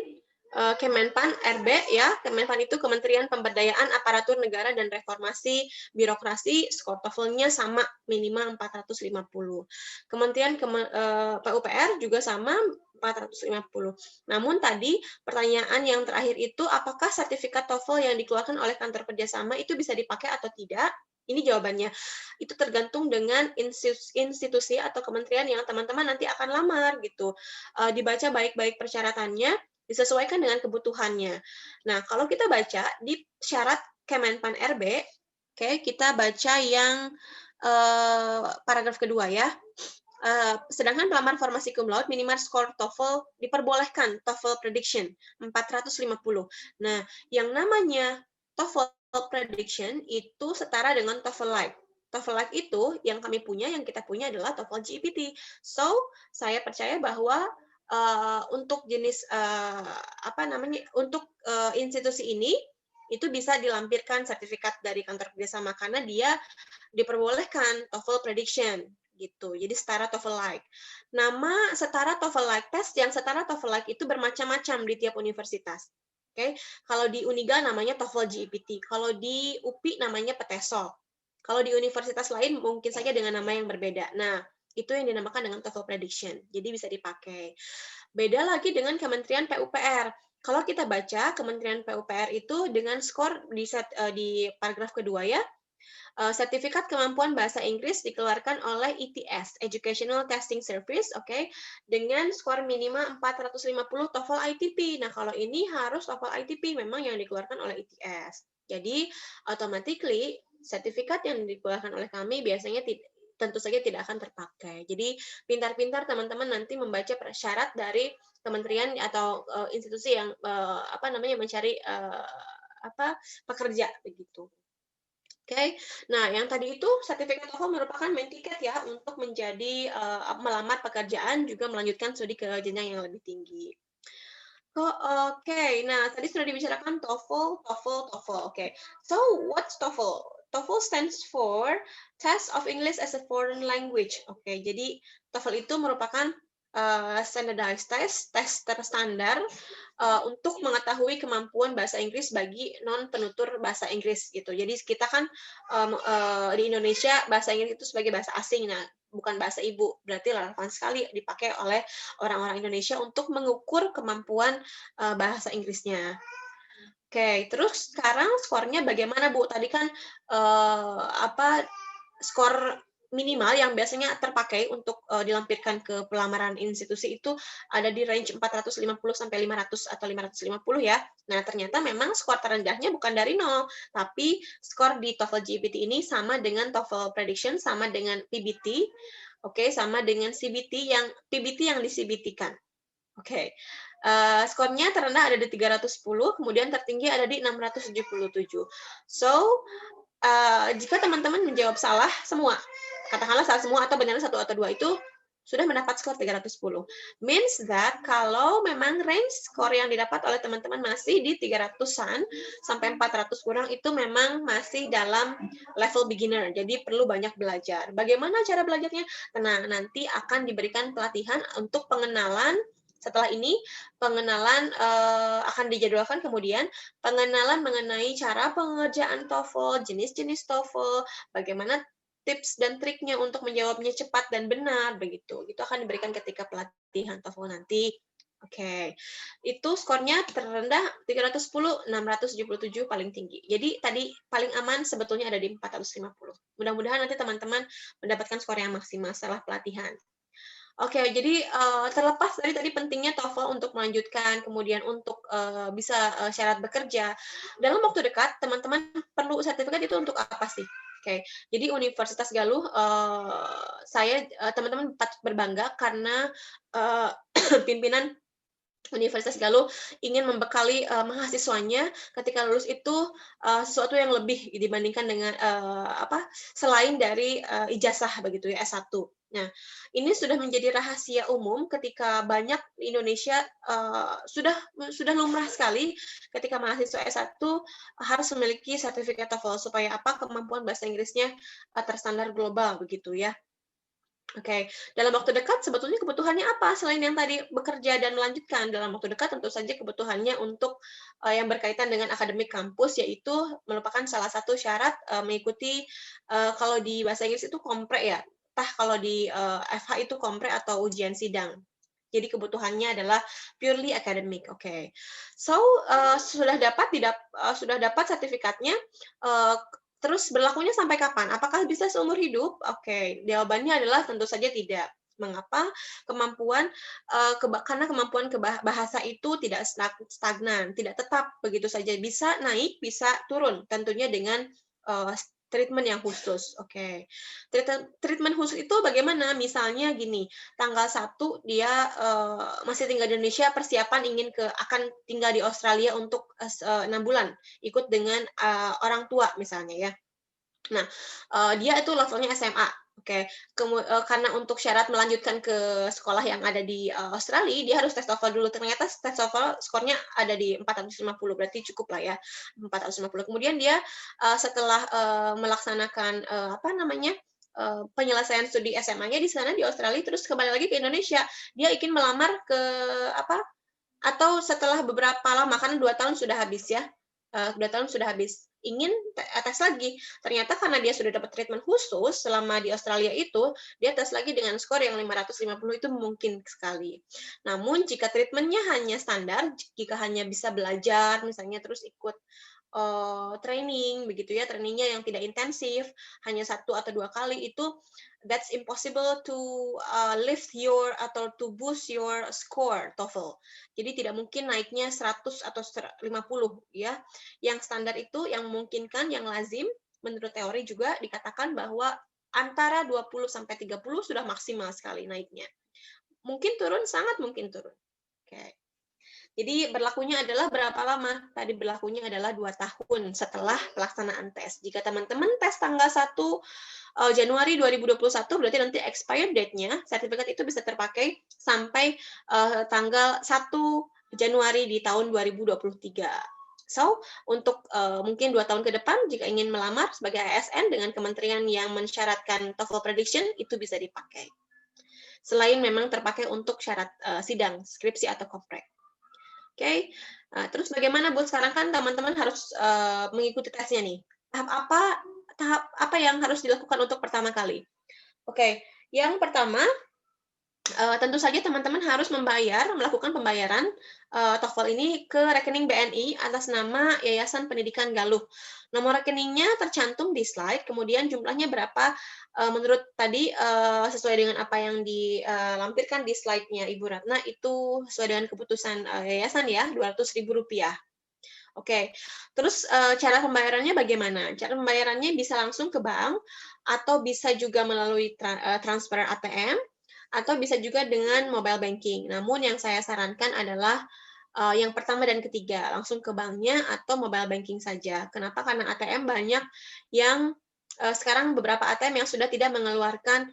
Speaker 5: Kemenpan RB ya, Kemenpan itu Kementerian Pemberdayaan Aparatur Negara dan Reformasi Birokrasi, skor TOEFL-nya sama minimal 450. Kementerian PUPR juga sama 450. Namun tadi pertanyaan yang terakhir itu apakah sertifikat TOEFL yang dikeluarkan oleh kantor kerjasama itu bisa dipakai atau tidak? Ini jawabannya. Itu tergantung dengan institusi atau kementerian yang teman-teman nanti akan lamar gitu. Dibaca baik-baik persyaratannya, disesuaikan dengan kebutuhannya. Nah, kalau kita baca di syarat Kemenpan RB, oke, kita baca yang paragraf kedua ya. Sedangkan pelamar formasi cum laude minimal skor TOEFL diperbolehkan TOEFL prediction 450. Nah, yang namanya TOEFL prediction itu setara dengan TOEFL Lite. TOEFL Lite itu yang kami punya, yang kita punya adalah TOEFL GPT. So, saya percaya bahwa untuk jenis untuk institusi ini itu bisa dilampirkan sertifikat dari kantor kerjasama karena dia diperbolehkan TOEFL prediction gitu. Jadi setara TOEFL Lite. Nama setara TOEFL Lite test yang setara TOEFL Lite itu bermacam-macam di tiap universitas. Oke, kalau di Uniga namanya TOEFL GPT, kalau di UPI namanya PETESOL. Kalau di universitas lain mungkin saja dengan nama yang berbeda. Nah, itu yang dinamakan dengan TOEFL prediction. Jadi bisa dipakai. Beda lagi dengan Kementerian PUPR. Kalau kita baca Kementerian PUPR itu dengan skor di paragraf kedua ya, sertifikat kemampuan bahasa Inggris dikeluarkan oleh ETS, Educational Testing Service, oke, dengan skor minimal 450 TOEFL ITP. Nah, kalau ini harus TOEFL ITP memang yang dikeluarkan oleh ETS. Jadi, automatically sertifikat yang dikeluarkan oleh kami biasanya tentu saja tidak akan terpakai. Jadi, pintar-pintar teman-teman nanti membaca syarat dari kementerian atau institusi yang mencari pekerja begitu. Oke, nah yang tadi itu sertifikat TOEFL merupakan main tiket ya untuk menjadi melamar pekerjaan juga melanjutkan studi ke jenjang yang lebih tinggi. Oke, nah tadi sudah dibicarakan TOEFL. Oke, so what's TOEFL? TOEFL stands for Test of English as a Foreign Language. Oke, jadi TOEFL itu merupakan standardized test, tes terstandar untuk mengetahui kemampuan bahasa Inggris bagi non penutur bahasa Inggris gitu. Jadi kita kan di Indonesia bahasa Inggris itu sebagai bahasa asing, nah bukan bahasa ibu, berarti relevan sekali dipakai oleh orang-orang Indonesia untuk mengukur kemampuan bahasa Inggrisnya. Oke, terus sekarang skornya bagaimana Bu? Tadi kan skor minimal yang biasanya terpakai untuk dilampirkan ke pelamaran institusi itu ada di range 450 sampai 500 atau 550 ya. Nah, ternyata memang skor terendahnya bukan dari 0, tapi skor di TOEFL GPT ini sama dengan TOEFL prediction, sama dengan PBT, oke, sama dengan CBT yang PBT yang di-CBT-kan. Oke. Skornya terendah ada di 310, kemudian tertinggi ada di 677. So, jika teman-teman menjawab salah semua, katakanlah salah semua atau benar 1 atau 2 itu sudah mendapat skor 310. Means that kalau memang range skor yang didapat oleh teman-teman masih di 300-an sampai 400 kurang itu memang masih dalam level beginner. Jadi perlu banyak belajar. Bagaimana cara belajarnya? Tenang, nanti akan diberikan pelatihan untuk pengenalan. Setelah ini, pengenalan akan dijadwalkan kemudian, pengenalan mengenai cara pengerjaan TOEFL, jenis-jenis TOEFL, bagaimana tips dan triknya untuk menjawabnya cepat dan benar, begitu. Itu akan diberikan ketika pelatihan TOEFL nanti. Oke, itu skornya terendah 310, 677 paling tinggi. Jadi tadi paling aman sebetulnya ada di 450. Mudah-mudahan nanti teman-teman mendapatkan skor yang maksimal setelah pelatihan. Oke, jadi terlepas dari tadi pentingnya TOEFL untuk melanjutkan, kemudian untuk bisa syarat bekerja, dalam waktu dekat teman-teman perlu sertifikat itu untuk apa sih? Oke, jadi Universitas Galuh, teman-teman patut berbangga karena pimpinan Universitas Galuh ingin membekali mahasiswanya ketika lulus itu sesuatu yang lebih dibandingkan dengan selain dari ijazah begitu ya S1. Nah, ini sudah menjadi rahasia umum ketika banyak di Indonesia sudah lumrah sekali ketika mahasiswa S1 harus memiliki sertifikat TOEFL supaya kemampuan bahasa Inggrisnya terstandar global begitu ya. Oke, dalam waktu dekat sebetulnya kebutuhannya apa selain yang tadi bekerja dan melanjutkan? Dalam waktu dekat tentu saja kebutuhannya untuk yang berkaitan dengan akademik kampus, yaitu merupakan salah satu syarat mengikuti kalau di bahasa Inggris itu kompre ya, kalau di FH itu kompre atau ujian sidang. Jadi kebutuhannya adalah purely academic. Oke. So sudah dapat sertifikatnya, terus berlakunya sampai kapan? Apakah bisa seumur hidup? Oke, jawabannya adalah tentu saja tidak. Mengapa? Karena kemampuan bahasa itu tidak stagnan, tidak tetap begitu saja. Bisa naik, bisa turun, tentunya dengan treatment yang khusus. Oke. Treatment khusus itu bagaimana? Misalnya gini, tanggal 1 dia masih tinggal di Indonesia, persiapan akan tinggal di Australia untuk 6 bulan, ikut dengan orang tua misalnya ya. Nah, dia itu levelnya SMA, oke. Karena untuk syarat melanjutkan ke sekolah yang ada di Australia, dia harus tes TOEFL dulu. Ternyata tes TOEFL skornya ada di 450, berarti cukup lah ya, 450. Kemudian dia setelah melaksanakan penyelesaian studi SMA-nya di sana di Australia, terus kembali lagi ke Indonesia, dia ingin melamar ke atau setelah beberapa lama, karena 2 tahun sudah habis ya, 2 tahun sudah habis, ingin tes lagi. Ternyata karena dia sudah dapat treatment khusus selama di Australia itu, dia tes lagi dengan skor yang 550 itu mungkin sekali. Namun jika treatment-nya hanya standar, jika hanya bisa belajar misalnya terus ikut training begitu ya, trainingnya yang tidak intensif, hanya 1 atau 2 kali, itu that's impossible to lift your atau to boost your score TOEFL. Jadi tidak mungkin naiknya 100 atau 50 ya. Yang standar itu yang memungkinkan, yang lazim menurut teori juga dikatakan bahwa antara 20 sampai 30 sudah maksimal sekali naiknya. Mungkin turun, sangat mungkin turun. Oke. Jadi berlakunya adalah berapa lama? Tadi berlakunya adalah 2 tahun setelah pelaksanaan tes. Jika teman-teman tes tanggal 1 Januari 2021, berarti nanti expired date-nya, sertifikat itu bisa terpakai sampai tanggal 1 Januari di tahun 2023. So, untuk mungkin 2 tahun ke depan, jika ingin melamar sebagai ASN dengan kementerian yang mensyaratkan TOEFL prediction, itu bisa dipakai. Selain memang terpakai untuk syarat sidang, skripsi, atau kompre. Oke, terus bagaimana buat sekarang kan teman-teman harus mengikuti tesnya nih. Tahap apa yang harus dilakukan untuk pertama kali? Oke, yang pertama tentu saja teman-teman harus melakukan pembayaran TOEFL ini ke rekening BNI atas nama Yayasan Pendidikan Galuh. Nomor rekeningnya tercantum di slide, kemudian jumlahnya berapa menurut tadi sesuai dengan apa yang dilampirkan di slide-nya Ibu Ratna, itu sesuai dengan keputusan yayasan ya, Rp200.000. Oke, terus cara pembayarannya bagaimana? Cara pembayarannya bisa langsung ke bank, atau bisa juga melalui transfer ATM, atau bisa juga dengan mobile banking. Namun yang saya sarankan adalah yang pertama dan ketiga, langsung ke banknya atau mobile banking saja. Kenapa? Karena ATM banyak yang sekarang beberapa ATM yang sudah tidak mengeluarkan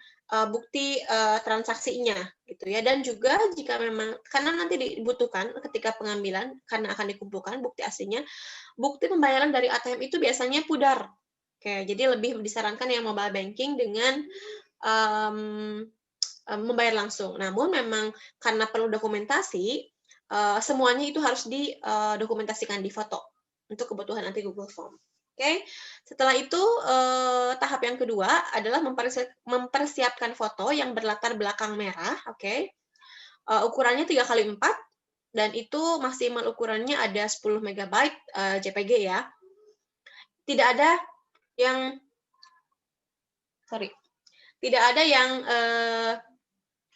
Speaker 5: bukti transaksinya, gitu ya. Dan juga jika memang, karena nanti dibutuhkan ketika pengambilan, karena akan dikumpulkan bukti aslinya, bukti pembayaran dari ATM itu biasanya pudar. Oke, jadi lebih disarankan yang mobile banking dengan membayar langsung. Namun memang karena perlu dokumentasi, semuanya itu harus didokumentasikan di foto untuk kebutuhan nanti Google Form. Oke, setelah itu tahap yang kedua adalah mempersiapkan foto yang berlatar belakang merah. Oke, ukurannya 3x4 dan itu maksimal ukurannya ada 10 MB JPG ya. Tidak ada yang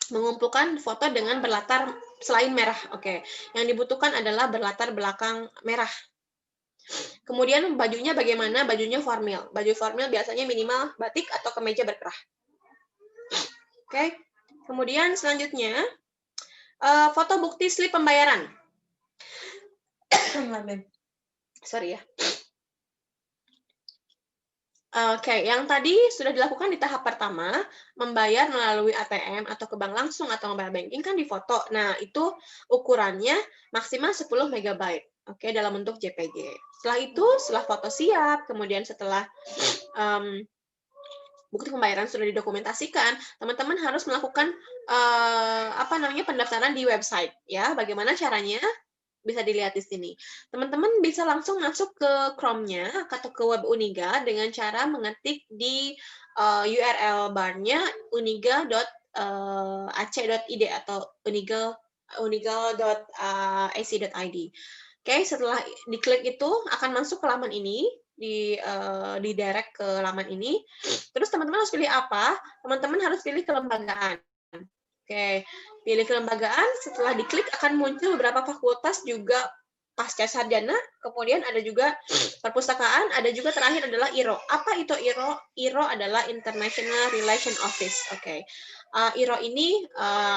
Speaker 5: mengumpulkan foto dengan berlatar selain merah. Oke, yang dibutuhkan adalah berlatar belakang merah. Kemudian bajunya bagaimana? Bajunya formal. Baju formal biasanya minimal batik atau kemeja berkerah. Oke, kemudian selanjutnya foto bukti slip pembayaran. Sorry ya. Oke, yang tadi sudah dilakukan di tahap pertama, membayar melalui ATM atau ke bank langsung atau mobile banking kan di foto. Nah, itu ukurannya maksimal 10 MB. Oke, dalam bentuk JPG. Setelah itu, setelah foto siap, kemudian setelah bukti pembayaran sudah didokumentasikan, teman-teman harus melakukan pendaftaran di website ya. Bagaimana caranya? Bisa dilihat di sini. Teman-teman bisa langsung masuk ke Chrome-nya atau ke web Uniga dengan cara mengetik di URL bar-nya uniga.ac.id atau uniga.ac.id. Oke, setelah diklik itu akan masuk ke laman ini, di direct ke laman ini. Terus teman-teman harus pilih apa? Teman-teman harus pilih kelembagaan. Oke, pilih kelembagaan, setelah diklik akan muncul beberapa fakultas juga pasca sarjana, kemudian ada juga perpustakaan, ada juga terakhir adalah IRO. Apa itu IRO? IRO adalah International Relation Office. Oke. IRO ini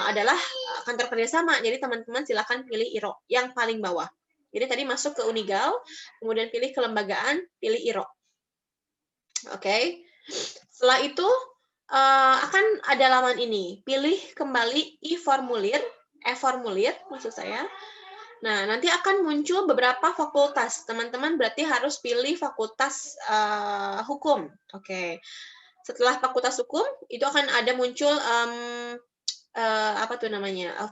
Speaker 5: adalah kantor kerjasama, jadi teman-teman silakan pilih IRO yang paling bawah. Jadi tadi masuk ke Unigal, kemudian pilih kelembagaan, pilih IRO. Oke. Setelah itu akan ada laman ini. Pilih kembali e-formulir maksud saya. Nah, nanti akan muncul beberapa fakultas. Teman-teman berarti harus pilih fakultas hukum. Oke. Setelah fakultas hukum, itu akan ada muncul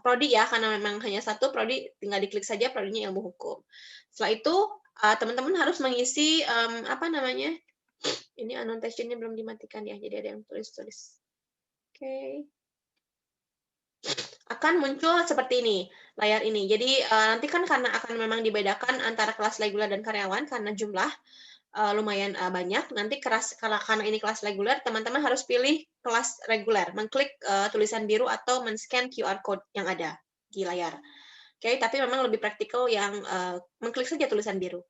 Speaker 5: prodi ya, karena memang hanya satu prodi, tinggal diklik saja prodinya ilmu hukum. Setelah itu teman-teman harus mengisi ini annotation-nya belum dimatikan ya, jadi ada yang tulis-tulis. Oke. Akan muncul seperti ini, layar ini. Jadi nanti kan karena akan memang dibedakan antara kelas reguler dan karyawan karena jumlah lumayan banyak. Nanti karena ini kelas reguler, teman-teman harus pilih kelas reguler, mengklik tulisan biru atau men-scan QR code yang ada di layar. Oke, tapi memang lebih praktikal yang mengklik saja tulisan biru.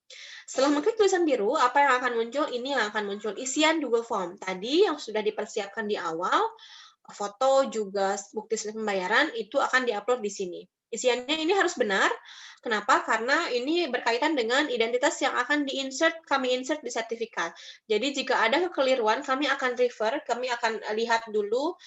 Speaker 5: Setelah mengklik tulisan biru, apa yang akan muncul? Ini yang akan muncul isian Google Form. Tadi yang sudah dipersiapkan di awal, foto juga bukti slip pembayaran itu akan diupload di sini. Isiannya ini harus benar. Kenapa? Karena ini berkaitan dengan identitas yang akan kami insert di sertifikat. Jadi jika ada kekeliruan, kami akan kami akan lihat dulu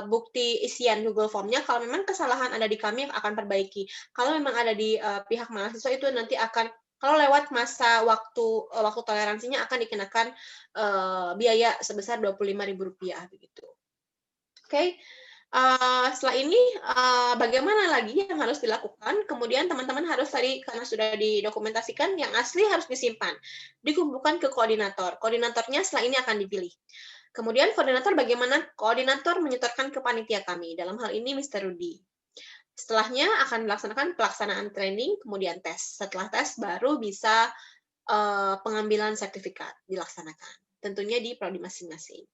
Speaker 5: bukti isian Google Form-nya. Kalau memang kesalahan ada di kami, akan perbaiki. Kalau memang ada di pihak mahasiswa, itu nanti akan, kalau lewat masa waktu toleransinya akan dikenakan biaya sebesar Rp25.000 begitu. Oke. Setelah ini bagaimana lagi yang harus dilakukan? Kemudian teman-teman harus tadi karena sudah didokumentasikan, yang asli harus disimpan, dikumpulkan ke koordinator. Koordinatornya setelah ini akan dipilih. Kemudian koordinator bagaimana? Koordinator menyetorkan ke panitia kami. Dalam hal ini Mr. Rudy. Setelahnya akan dilaksanakan pelaksanaan training, kemudian tes. Setelah tes baru bisa pengambilan sertifikat dilaksanakan. Tentunya di prodi masing-masing.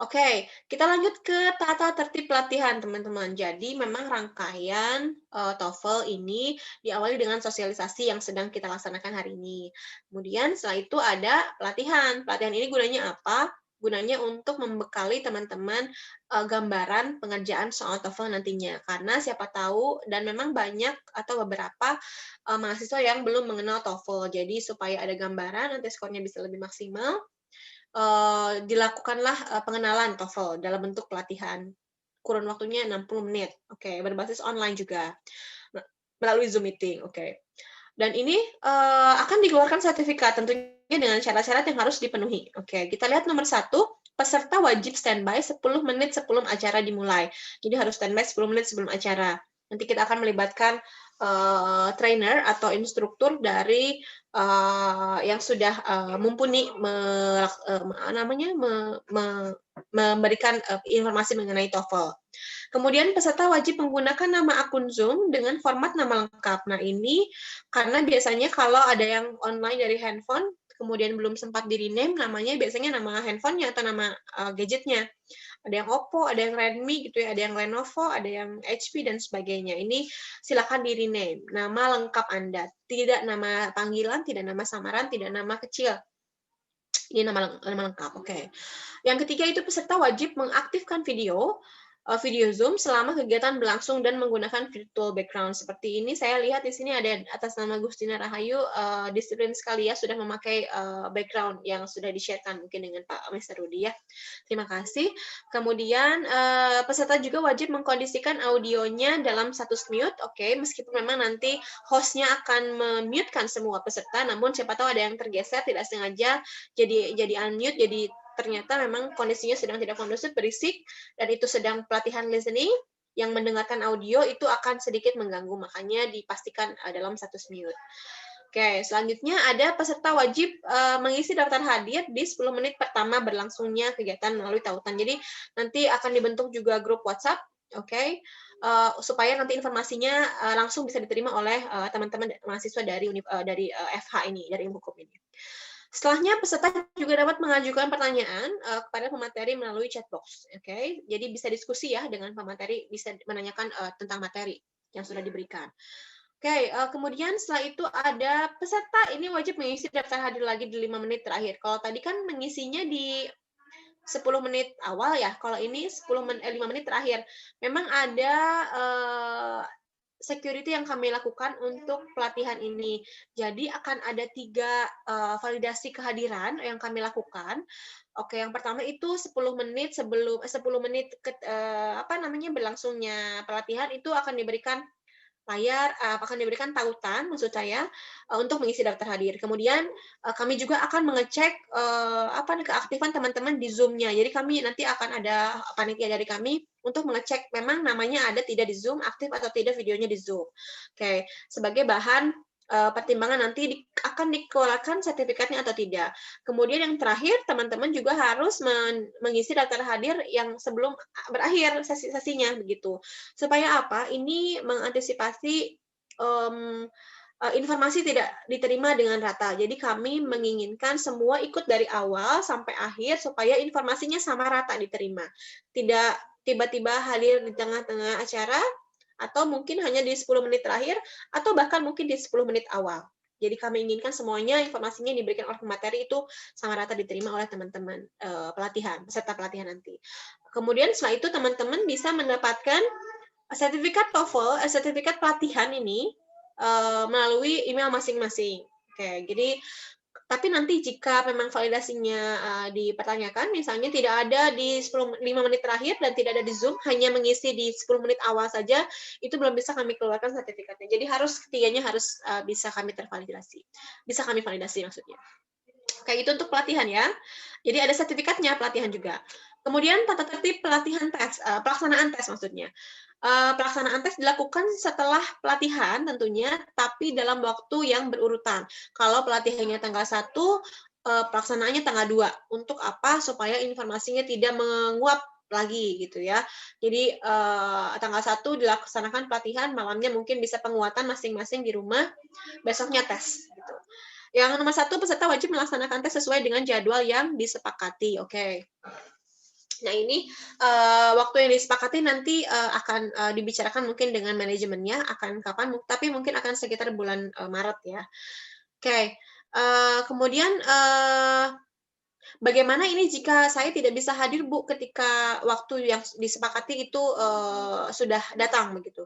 Speaker 5: Oke, kita lanjut ke tata tertib pelatihan, teman-teman. Jadi, memang rangkaian TOEFL ini diawali dengan sosialisasi yang sedang kita laksanakan hari ini. Kemudian, setelah itu ada pelatihan. Pelatihan ini gunanya apa? Gunanya untuk membekali teman-teman gambaran pengerjaan soal TOEFL nantinya. Karena siapa tahu, dan memang banyak atau beberapa mahasiswa yang belum mengenal TOEFL. Jadi, supaya ada gambaran, nanti skornya bisa lebih maksimal. Dilakukanlah pengenalan TOEFL dalam bentuk pelatihan. Kurun waktunya 60 menit. Oke, berbasis online juga. Melalui Zoom meeting. Oke. Dan ini akan dikeluarkan sertifikat tentunya dengan syarat-syarat yang harus dipenuhi. Oke, kita lihat nomor 1, peserta wajib standby 10 menit sebelum acara dimulai. Jadi harus standby 10 menit sebelum acara. Nanti kita akan melibatkan trainer atau instruktur dari yang sudah mumpuni memberikan informasi mengenai TOEFL. Kemudian peserta wajib menggunakan nama akun Zoom dengan format nama lengkap. Nah, ini karena biasanya kalau ada yang online dari handphone, kemudian belum sempat di-rename, namanya biasanya nama handphonenya atau nama gadgetnya. Ada yang Oppo, ada yang Redmi, gitu ya, ada yang Lenovo, ada yang HP, dan sebagainya. Ini silakan di-rename. Nama lengkap Anda. Tidak nama panggilan, tidak nama samaran, tidak nama kecil. Ini nama lengkap, oke. Yang ketiga itu peserta wajib mengaktifkan video Zoom selama kegiatan berlangsung dan menggunakan virtual background. Seperti ini, saya lihat di sini ada atas nama Gustina Rahayu, disiplin sekali ya, sudah memakai background yang sudah di-share-kan mungkin dengan Pak Mr. Rudy ya. Terima kasih. Kemudian, peserta juga wajib mengkondisikan audionya dalam status mute, oke, meskipun memang nanti host-nya akan memute-kan semua peserta, namun siapa tahu ada yang tergeser, tidak sengaja jadi unmute, jadi ternyata memang kondisinya sedang tidak kondusif, berisik, dan itu sedang pelatihan listening, yang mendengarkan audio itu akan sedikit mengganggu, makanya dipastikan dalam 1 minute. Oke, selanjutnya ada peserta wajib mengisi daftar hadir di 10 menit pertama berlangsungnya kegiatan melalui tautan. Jadi nanti akan dibentuk juga grup WhatsApp, oke, supaya nanti informasinya langsung bisa diterima oleh teman-teman mahasiswa dari FH ini, dari Ilmu Hukum ini. Setelahnya, peserta juga dapat mengajukan pertanyaan kepada pemateri melalui chat box. Oke, jadi bisa diskusi ya dengan pemateri, bisa menanyakan tentang materi yang sudah diberikan. Oke, kemudian setelah itu ada peserta ini wajib mengisi daftar hadir lagi di 5 menit terakhir. Kalau tadi kan mengisinya di 10 menit awal ya, kalau ini 5 menit terakhir. Memang ada security yang kami lakukan untuk pelatihan ini. Jadi akan ada 3 validasi kehadiran yang kami lakukan. Oke, yang pertama itu 10 menit sebelum 10 menit berlangsungnya pelatihan itu akan diberikan akan diberikan tautan, maksud saya, untuk mengisi daftar hadir. Kemudian kami juga akan mengecek keaktifan teman-teman di Zoom-nya. Jadi kami nanti akan ada panitia dari kami untuk mengecek memang namanya ada tidak di Zoom, aktif atau tidak videonya di Zoom. Oke, sebagai bahan pertimbangan nanti akan dikeluarkan sertifikatnya atau tidak. Kemudian yang terakhir, teman-teman juga harus mengisi daftar hadir yang sebelum berakhir sesinya begitu. Supaya apa? Ini mengantisipasi informasi tidak diterima dengan rata. Jadi kami menginginkan semua ikut dari awal sampai akhir supaya informasinya sama rata diterima. Tidak tiba-tiba hadir di tengah-tengah acara, atau mungkin hanya di 10 menit terakhir, atau bahkan mungkin di 10 menit awal. Jadi kami inginkan semuanya informasinya yang diberikan oleh pemateri itu sama rata diterima oleh teman-teman peserta pelatihan nanti. Kemudian setelah itu teman-teman bisa mendapatkan sertifikat TOEFL, sertifikat pelatihan ini melalui email masing-masing. Oke, jadi tapi nanti jika memang validasinya dipertanyakan, misalnya tidak ada di 5 menit terakhir dan tidak ada di Zoom, hanya mengisi di 10 menit awal saja, itu belum bisa kami keluarkan sertifikatnya. Jadi ketiganya harus bisa kami tervalidasi. Bisa kami validasi maksudnya. Kayak itu untuk pelatihan ya. Jadi ada sertifikatnya pelatihan juga. Kemudian tata tertib pelatihan tes, pelaksanaan tes maksudnya. Pelaksanaan tes dilakukan setelah pelatihan tentunya, tapi dalam waktu yang berurutan. Kalau pelatihannya tanggal 1, pelaksanaannya tanggal 2. Untuk apa? Supaya informasinya tidak menguap lagi gitu ya. Jadi tanggal 1 dilaksanakan pelatihan, malamnya mungkin bisa penguatan masing-masing di rumah, besoknya tes gitu. Yang nomor 1, peserta wajib melaksanakan tes sesuai dengan jadwal yang disepakati. Oke. Nah, ini waktu yang disepakati nanti akan dibicarakan mungkin dengan manajemennya akan kapan, tapi mungkin akan sekitar bulan Maret ya. Oke. Kemudian bagaimana ini jika saya tidak bisa hadir, Bu, ketika waktu yang disepakati itu sudah datang begitu.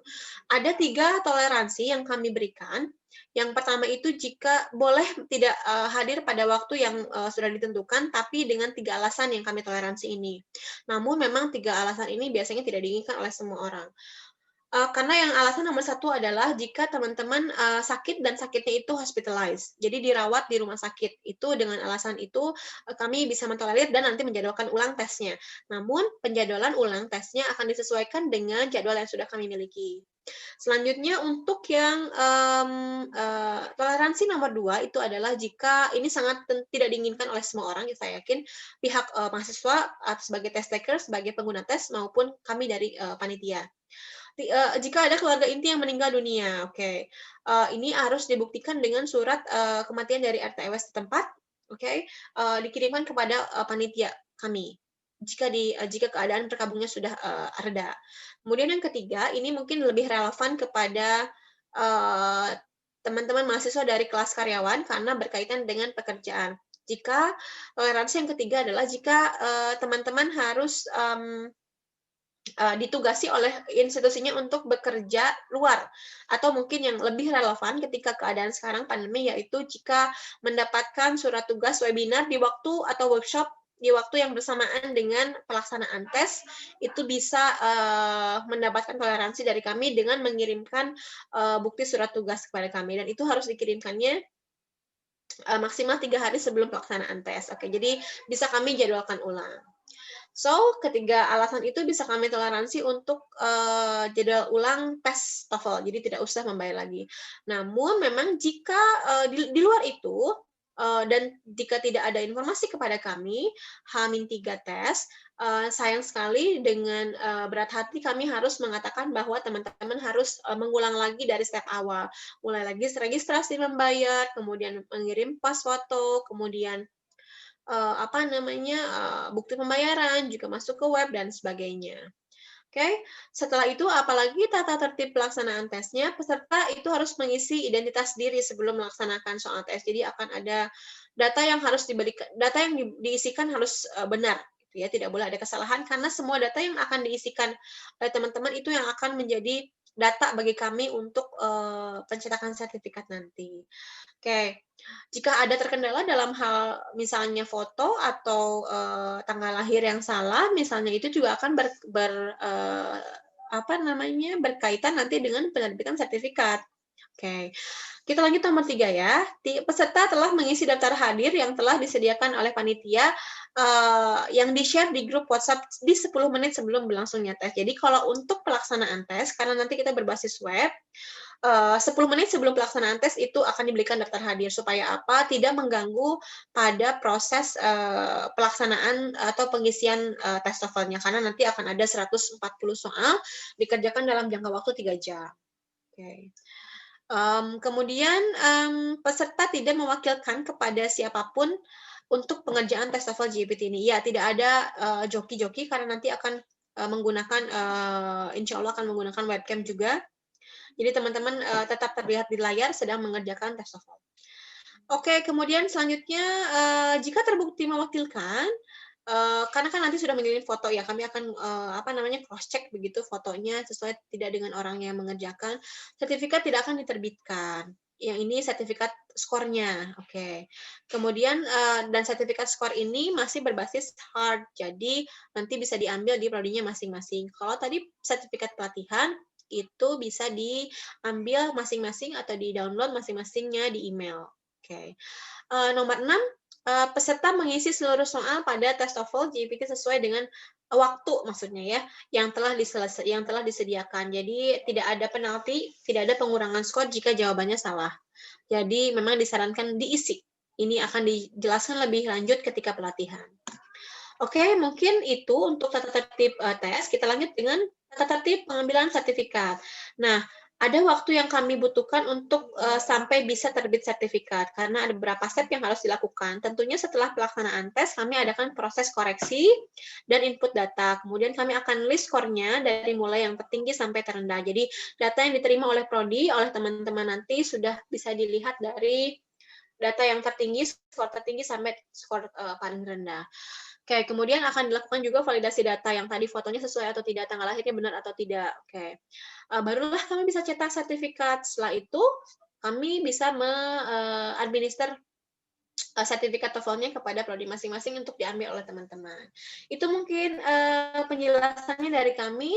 Speaker 5: Ada 3 toleransi yang kami berikan. Yang pertama itu jika boleh tidak hadir pada waktu yang sudah ditentukan, tapi dengan 3 alasan yang kami toleransi ini. Namun memang 3 alasan ini biasanya tidak diinginkan oleh semua orang. Karena yang alasan nomor 1 adalah jika teman-teman sakit dan sakitnya itu hospitalized, jadi dirawat di rumah sakit. Itu dengan alasan itu kami bisa mentolerir dan nanti menjadwalkan ulang tesnya. Namun penjadwalan ulang tesnya akan disesuaikan dengan jadwal yang sudah kami miliki. Selanjutnya untuk yang toleransi nomor 2 itu adalah jika ini sangat tidak diinginkan oleh semua orang, saya yakin pihak mahasiswa sebagai test taker, sebagai pengguna tes maupun kami dari panitia. Jika ada keluarga inti yang meninggal dunia, oke. Ini harus dibuktikan dengan surat kematian dari RT RW setempat, oke. Dikirimkan kepada panitia kami. Jika keadaan terkabungnya sudah reda. Kemudian yang ketiga, ini mungkin lebih relevan kepada teman-teman mahasiswa dari kelas karyawan karena berkaitan dengan pekerjaan. Jika toleransi yang ketiga adalah jika teman-teman harus ditugasi oleh institusinya untuk bekerja luar, atau mungkin yang lebih relevan ketika keadaan sekarang pandemi, yaitu jika mendapatkan surat tugas webinar di waktu atau workshop di waktu yang bersamaan dengan pelaksanaan tes, itu bisa mendapatkan toleransi dari kami dengan mengirimkan bukti surat tugas kepada kami, dan itu harus dikirimkannya maksimal 3 hari sebelum pelaksanaan tes. Oke, jadi bisa kami jadwalkan ulang. So, ketiga alasan itu bisa kami toleransi untuk jadwal ulang tes TOEFL, jadi tidak usah membayar lagi. Namun memang jika di luar itu dan jika tidak ada informasi kepada kami, H-3 tes, sayang sekali dengan berat hati kami harus mengatakan bahwa teman-teman harus mengulang lagi dari step awal. Mulai lagi registrasi membayar, kemudian mengirim pas foto, kemudian bukti pembayaran, juga masuk ke web dan sebagainya. Oke, setelah itu apalagi tata tertib pelaksanaan tesnya, peserta itu harus mengisi identitas diri sebelum melaksanakan soal tes. Jadi akan ada data yang harus data yang diisikan harus benar, gitu ya, tidak boleh ada kesalahan karena semua data yang akan diisikan oleh teman-teman itu yang akan menjadi data bagi kami untuk pencetakan sertifikat nanti. Oke, jika ada terkendala dalam hal misalnya foto atau tanggal lahir yang salah, misalnya itu juga akan berkaitan nanti dengan penerbitan sertifikat. Oke, kita lanjut nomor 3 ya. Peserta telah mengisi daftar hadir yang telah disediakan oleh panitia yang di-share di grup WhatsApp di 10 menit sebelum berlangsungnya tes. Jadi kalau untuk pelaksanaan tes, karena nanti kita berbasis web, 10 menit sebelum pelaksanaan tes itu akan diberikan daftar hadir supaya apa? Tidak mengganggu pada proses pelaksanaan atau pengisian tes TOEFL-nya karena nanti akan ada 140 soal dikerjakan dalam jangka waktu 3 jam. Oke. Kemudian peserta tidak mewakilkan kepada siapapun untuk pengerjaan tes TOEFL GPT ini. Ya, tidak ada joki-joki karena nanti akan menggunakan insya Allah akan menggunakan webcam juga. Jadi teman-teman tetap terlihat di layar sedang mengerjakan tes TOEFL. Oke, kemudian selanjutnya jika terbukti mewakilkan, karena kan nanti sudah mengirim foto ya, kami akan cross check begitu fotonya sesuai tidak dengan orang yang mengerjakan, sertifikat tidak akan diterbitkan. Yang ini sertifikat skornya, oke. Kemudian dan sertifikat skor ini masih berbasis hard, jadi nanti bisa diambil di prodinya masing-masing. Kalau tadi sertifikat pelatihan itu bisa diambil masing-masing atau di-download masing-masingnya di email. Oke. Nomor 6, peserta mengisi seluruh soal pada tes TOEFL GPT sesuai dengan waktu maksudnya ya yang telah disediakan. Jadi tidak ada penalti, tidak ada pengurangan skor jika jawabannya salah. Jadi memang disarankan diisi. Ini akan dijelaskan lebih lanjut ketika pelatihan. Oke, mungkin itu untuk tata tertib tes. Kita lanjut dengan tata tertib pengambilan sertifikat. Nah, ada waktu yang kami butuhkan untuk sampai bisa terbit sertifikat, karena ada beberapa step yang harus dilakukan. Tentunya setelah pelaksanaan tes, kami adakan proses koreksi dan input data. Kemudian kami akan list skornya dari mulai yang tertinggi sampai terendah. Jadi, data yang diterima oleh prodi, oleh teman-teman nanti sudah bisa dilihat dari data yang tertinggi, skor tertinggi sampai skor paling rendah. Oke, kemudian akan dilakukan juga validasi data yang tadi fotonya sesuai atau tidak, tanggal lahirnya benar atau tidak. Oke, barulah kami bisa cetak sertifikat. Setelah itu, kami bisa administer sertifikat TOEFL-nya kepada prodi masing-masing untuk diambil oleh teman-teman. Itu mungkin penjelasannya dari kami,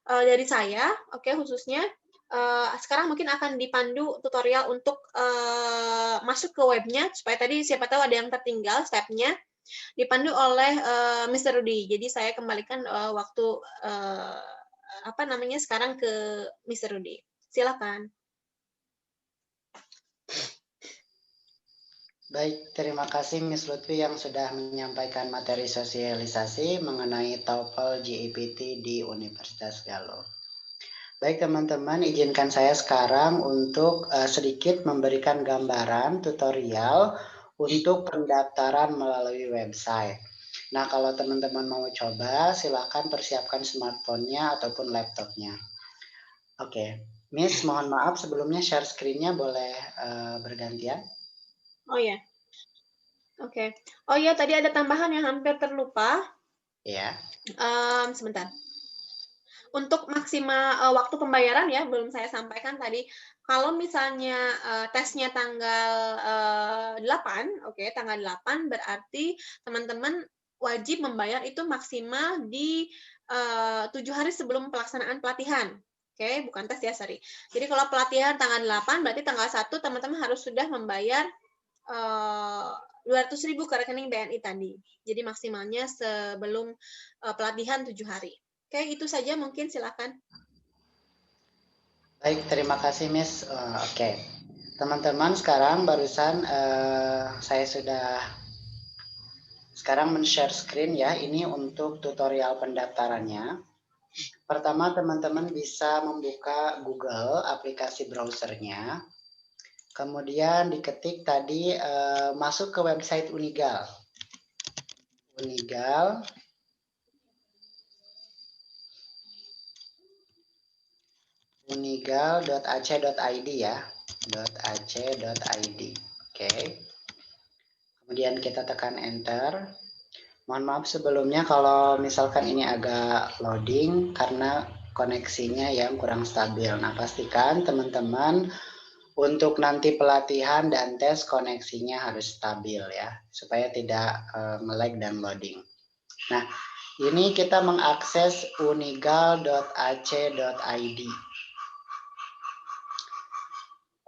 Speaker 5: dari saya, oke, khususnya. Sekarang mungkin akan dipandu tutorial untuk masuk ke webnya, supaya tadi siapa tahu ada yang tertinggal step-nya, dipandu oleh Mr. Rudy. Jadi saya kembalikan waktu sekarang ke Mr. Rudy. Silakan.
Speaker 2: Baik, terima kasih Miss Lutfi yang sudah menyampaikan materi sosialisasi mengenai TOEFL GPT di Universitas Galuh. Baik teman-teman, izinkan saya sekarang untuk sedikit memberikan gambaran tutorial untuk pendaftaran melalui website. Nah, kalau teman-teman mau coba, silakan persiapkan smartphone-nya ataupun laptopnya. Oke, Miss, mohon maaf sebelumnya share screen-nya boleh bergantian?
Speaker 5: Oh ya, oke. Oh ya, tadi ada tambahan yang hampir terlupa.
Speaker 2: Iya.
Speaker 5: Sebentar. Untuk maksimal waktu pembayaran ya, belum saya sampaikan tadi. Kalau misalnya tesnya tanggal 8, oke, tanggal 8 berarti teman-teman wajib membayar itu maksimal di 7 hari sebelum pelaksanaan pelatihan. Oke, bukan tes ya, sorry. Jadi kalau pelatihan tanggal 8, berarti tanggal 1 teman-teman harus sudah membayar 200.000 ke rekening BNI tadi. Jadi maksimalnya sebelum pelatihan 7 hari. Oke, itu saja mungkin, silakan.
Speaker 2: Baik, terima kasih Miss. Oke. Teman-teman, sekarang barusan saya sudah sekarang men-share screen ya. Ini untuk tutorial pendaftarannya. Pertama, teman-teman bisa membuka Google, aplikasi browsernya. Kemudian diketik tadi masuk ke website Unigal. unigal.ac.id ya. .ac.id. Oke. Kemudian kita tekan enter. Mohon maaf sebelumnya kalau misalkan ini agak loading karena koneksinya yang kurang stabil. Nah, pastikan teman-teman untuk nanti pelatihan dan tes koneksinya harus stabil ya, supaya tidak nge-lag dan loading. Nah, ini kita mengakses unigal.ac.id.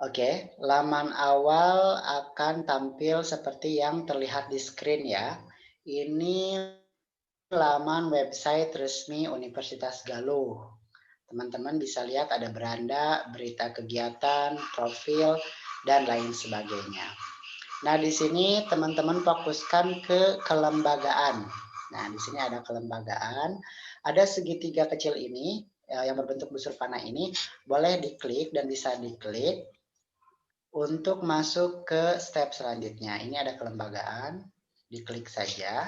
Speaker 2: Oke, laman awal akan tampil seperti yang terlihat di screen ya. Ini laman website resmi Universitas Galuh. Teman-teman bisa lihat ada beranda, berita kegiatan, profil, dan lain sebagainya. Nah, di sini teman-teman fokuskan ke kelembagaan. Nah, di sini ada kelembagaan. Ada segitiga kecil ini yang berbentuk busur panah ini, boleh diklik dan bisa diklik untuk masuk ke step selanjutnya. Ini ada kelembagaan, diklik saja.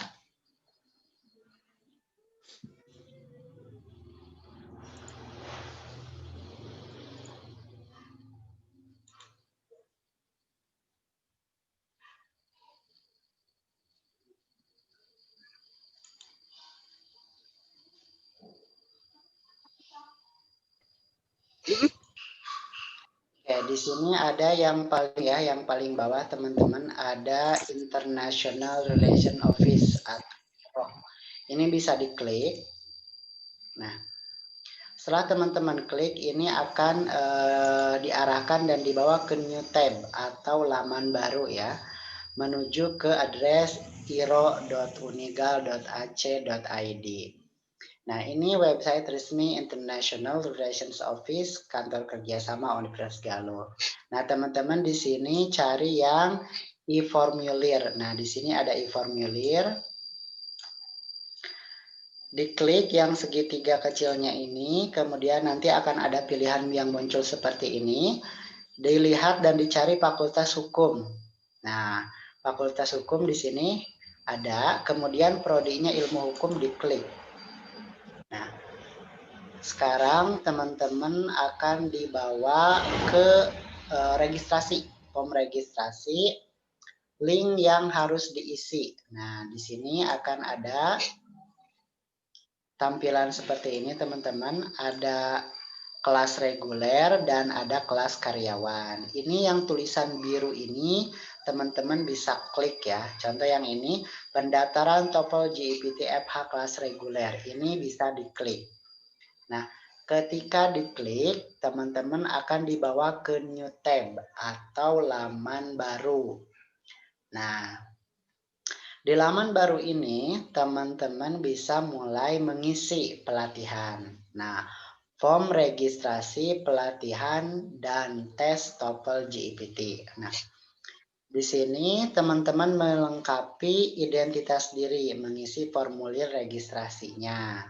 Speaker 2: Oke, di sini ada yang paling bawah teman-teman ada International Relation Office atau ini bisa diklik. Nah, setelah teman-teman klik ini akan diarahkan dan dibawa ke new tab atau laman baru ya, menuju ke address iro.unigal.ac.id. Nah, ini website resmi International Relations Office, kantor kerjasama Universitas Galuh. Nah, teman-teman di sini cari yang e-formulir. Nah, di sini ada e-formulir. Diklik yang segitiga kecilnya ini, kemudian nanti akan ada pilihan yang muncul seperti ini. Dilihat dan dicari Fakultas Hukum. Nah, Fakultas Hukum di sini ada, kemudian prodinya Ilmu Hukum diklik. Nah, sekarang teman-teman akan dibawa ke registrasi, form registrasi, link yang harus diisi. Nah, di sini akan ada tampilan seperti ini teman-teman, ada kelas reguler dan ada kelas karyawan. Ini yang tulisan biru ini teman-teman bisa klik ya. Contoh yang ini, pendaftaran TOEFL JEPT FH kelas reguler. Ini bisa diklik. Nah, ketika diklik, teman-teman akan dibawa ke new tab atau laman baru. Nah, di laman baru ini, teman-teman bisa mulai mengisi pelatihan. Nah, form registrasi pelatihan dan tes TOEFL JEPT. Nah, di sini teman-teman melengkapi identitas diri, mengisi formulir registrasinya.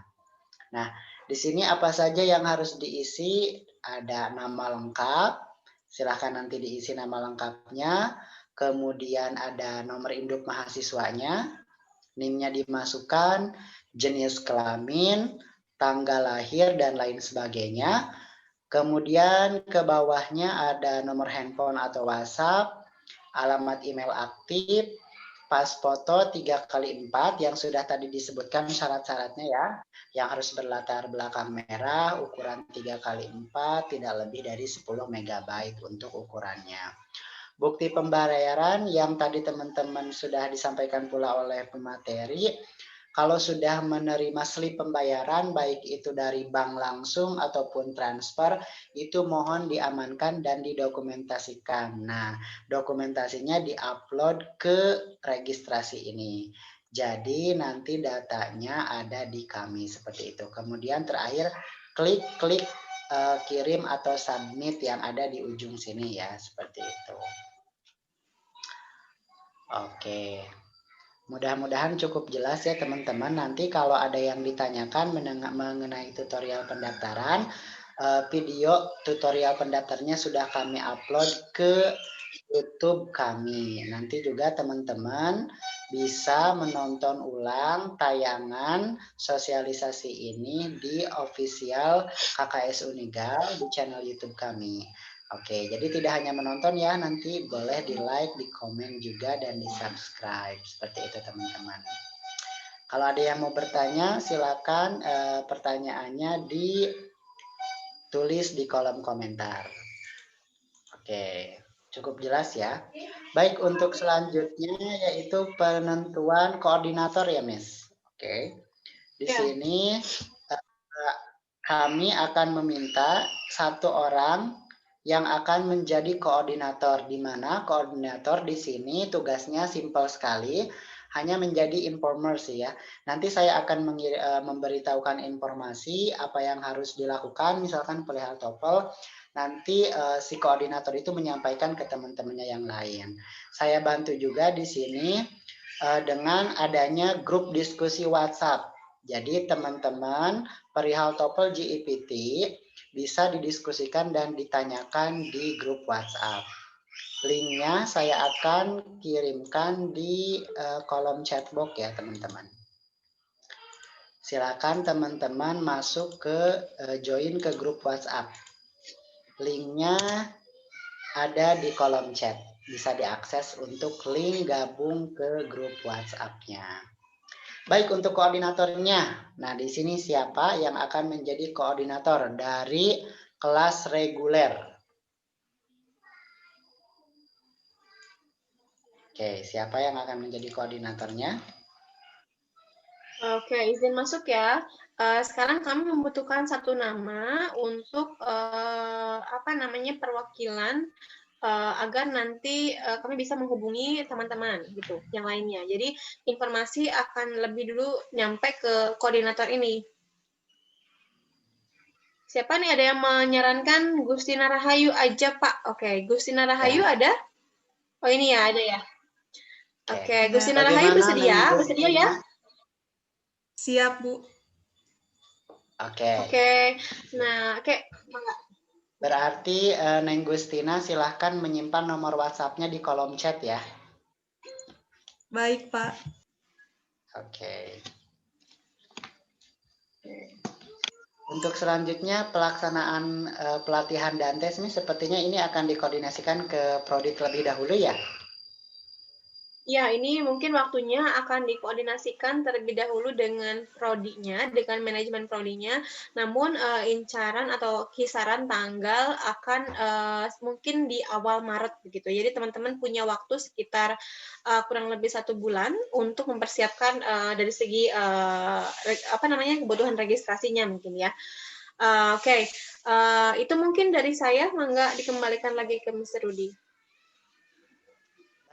Speaker 2: Nah, di sini apa saja yang harus diisi? Ada nama lengkap, silahkan nanti diisi nama lengkapnya. Kemudian ada nomor induk mahasiswanya, NIM-nya dimasukkan, jenis kelamin, tanggal lahir, dan lain sebagainya. Kemudian ke bawahnya ada nomor handphone atau WhatsApp, alamat email aktif, pas foto 3x4 yang sudah tadi disebutkan syarat-syaratnya ya, yang harus berlatar belakang merah, ukuran 3x4, tidak lebih dari 10 MB untuk ukurannya. Bukti pembayaran yang tadi teman-teman sudah disampaikan pula oleh pemateri, Kalau sudah menerima slip pembayaran, baik itu dari bank langsung ataupun transfer, itu mohon diamankan dan didokumentasikan. Nah, dokumentasinya diupload ke registrasi ini. Jadi nanti datanya ada di kami seperti itu. Kemudian terakhir klik kirim atau submit yang ada di ujung sini ya, seperti itu. Oke. Mudah-mudahan cukup jelas ya teman-teman. Nanti kalau ada yang ditanyakan mengenai tutorial pendaftaran, video tutorial pendaftarnya sudah kami upload ke YouTube kami. Nanti juga teman-teman bisa menonton ulang tayangan sosialisasi ini di official KKS Unigal di channel YouTube kami. Oke, jadi tidak hanya menonton ya, nanti boleh di like, di komen juga, dan di subscribe. Seperti itu teman-teman. Kalau ada yang mau bertanya, silakan pertanyaannya ditulis di kolom komentar. Oke, cukup jelas ya. Baik, untuk selanjutnya yaitu penentuan koordinator ya, Miss. Oke, di sini kami akan meminta satu orang yang akan menjadi koordinator, di mana koordinator di sini tugasnya simpel sekali, hanya menjadi informer sih ya. Nanti saya akan memberitahukan informasi apa yang harus dilakukan, misalkan perihal TOEFL, nanti si koordinator itu menyampaikan ke teman-temannya yang lain. Saya bantu juga di sini dengan adanya grup diskusi WhatsApp. Jadi teman-teman perihal TOEFL GEPT bisa didiskusikan dan ditanyakan di grup WhatsApp. Linknya saya akan kirimkan di kolom chatbox ya teman-teman. Silakan teman-teman masuk ke join ke grup WhatsApp. Linknya ada di kolom chat. Bisa diakses untuk link gabung ke grup WhatsApp-nya. Baik, untuk koordinatornya. Nah, di sini siapa yang akan menjadi koordinator dari kelas reguler? Oke, siapa yang akan menjadi koordinatornya?
Speaker 5: Oke, izin masuk ya. Sekarang kami membutuhkan satu nama untuk perwakilan agar nanti kami bisa menghubungi teman-teman gitu yang lainnya. Jadi informasi akan lebih dulu nyampe ke koordinator ini. Siapa nih, ada yang menyarankan Gustina Rahayu aja Pak? Oke, Gustina Rahayu ada? Oh ini ya, ada ya. Oke, Gustina Rahayu bersedia? Bersedia ya?
Speaker 4: Siap, Bu.
Speaker 5: Oke. Nah, oke.
Speaker 2: Berarti Neng Gustina silahkan menyimpan nomor WhatsApp-nya di kolom chat ya.
Speaker 4: Baik, Pak.
Speaker 2: Oke. Untuk selanjutnya pelaksanaan pelatihan Dantes ini sepertinya ini akan dikoordinasikan ke Prodi terlebih dahulu ya.
Speaker 5: Ya, ini mungkin waktunya akan dikoordinasikan terlebih dahulu dengan prodinya, dengan manajemen prodinya. Namun incaran atau kisaran tanggal akan mungkin di awal Maret begitu. Jadi teman-teman punya waktu sekitar kurang lebih 1 bulan untuk mempersiapkan dari segi kebutuhan registrasinya mungkin ya. Oke. Itu mungkin dari saya. Mangga dikembalikan lagi ke Mr. Rudi.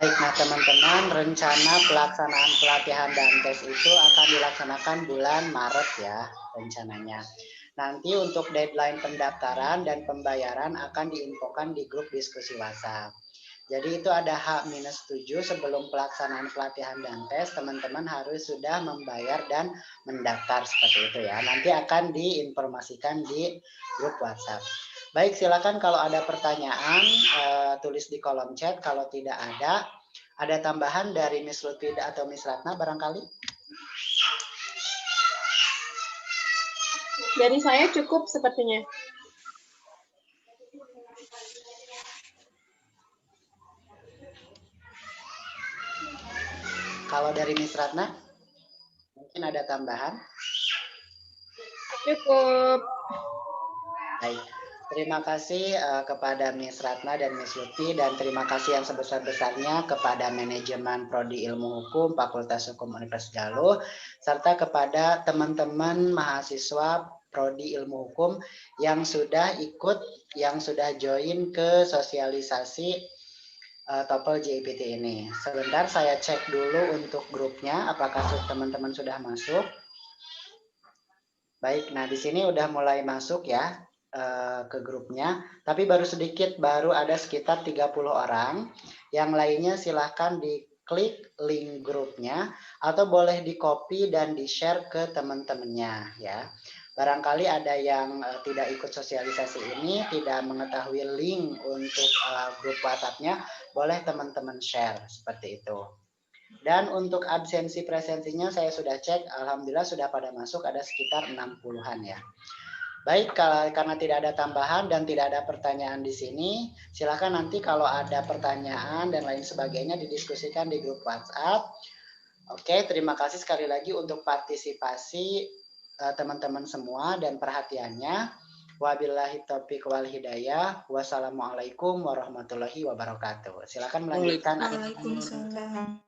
Speaker 2: Baik, nah teman-teman, rencana pelaksanaan pelatihan Dantes itu akan dilaksanakan bulan Maret ya rencananya. Nanti untuk deadline pendaftaran dan pembayaran akan diinfokan di grup diskusi WhatsApp. Jadi itu ada H-7 sebelum pelaksanaan pelatihan Dantes, teman-teman harus sudah membayar dan mendaftar seperti itu ya. Nanti akan diinformasikan di grup WhatsApp. Baik, silakan kalau ada pertanyaan tulis di kolom chat. Kalau tidak ada tambahan dari Miss Lutfi atau Miss Ratna barangkali?
Speaker 5: Dari saya cukup sepertinya.
Speaker 2: Kalau dari Miss Ratna, mungkin ada tambahan?
Speaker 5: Cukup.
Speaker 2: Baik. Terima kasih kepada Miss Ratna dan Miss Lutfi, dan terima kasih yang sebesar-besarnya kepada manajemen Prodi Ilmu Hukum Fakultas Hukum Universitas Galuh, serta kepada teman-teman mahasiswa Prodi Ilmu Hukum yang sudah ikut, yang sudah join ke sosialisasi TOEFL JIPT ini. Sebentar saya cek dulu untuk grupnya, apakah teman-teman sudah masuk. Baik, nah di sini udah mulai masuk ya ke grupnya, tapi baru sedikit, baru ada sekitar 30 orang. Yang lainnya silahkan diklik link grupnya atau boleh di-copy dan di-share ke teman-temannya ya. Barangkali ada yang tidak ikut sosialisasi ini, tidak mengetahui link untuk grup WhatsApp-nya, boleh teman-teman share seperti itu. Dan untuk absensi presensinya saya sudah cek, alhamdulillah sudah pada masuk, ada sekitar 60-an ya. Baik, karena tidak ada tambahan dan tidak ada pertanyaan di sini, silakan nanti kalau ada pertanyaan dan lain sebagainya didiskusikan di grup WhatsApp. Oke, terima kasih sekali lagi untuk partisipasi teman-teman semua dan perhatiannya. Wabillahi taufiq wal hidayah. Wassalamualaikum warahmatullahi wabarakatuh. Silakan melanjutkan.
Speaker 4: Waalaikumsalam.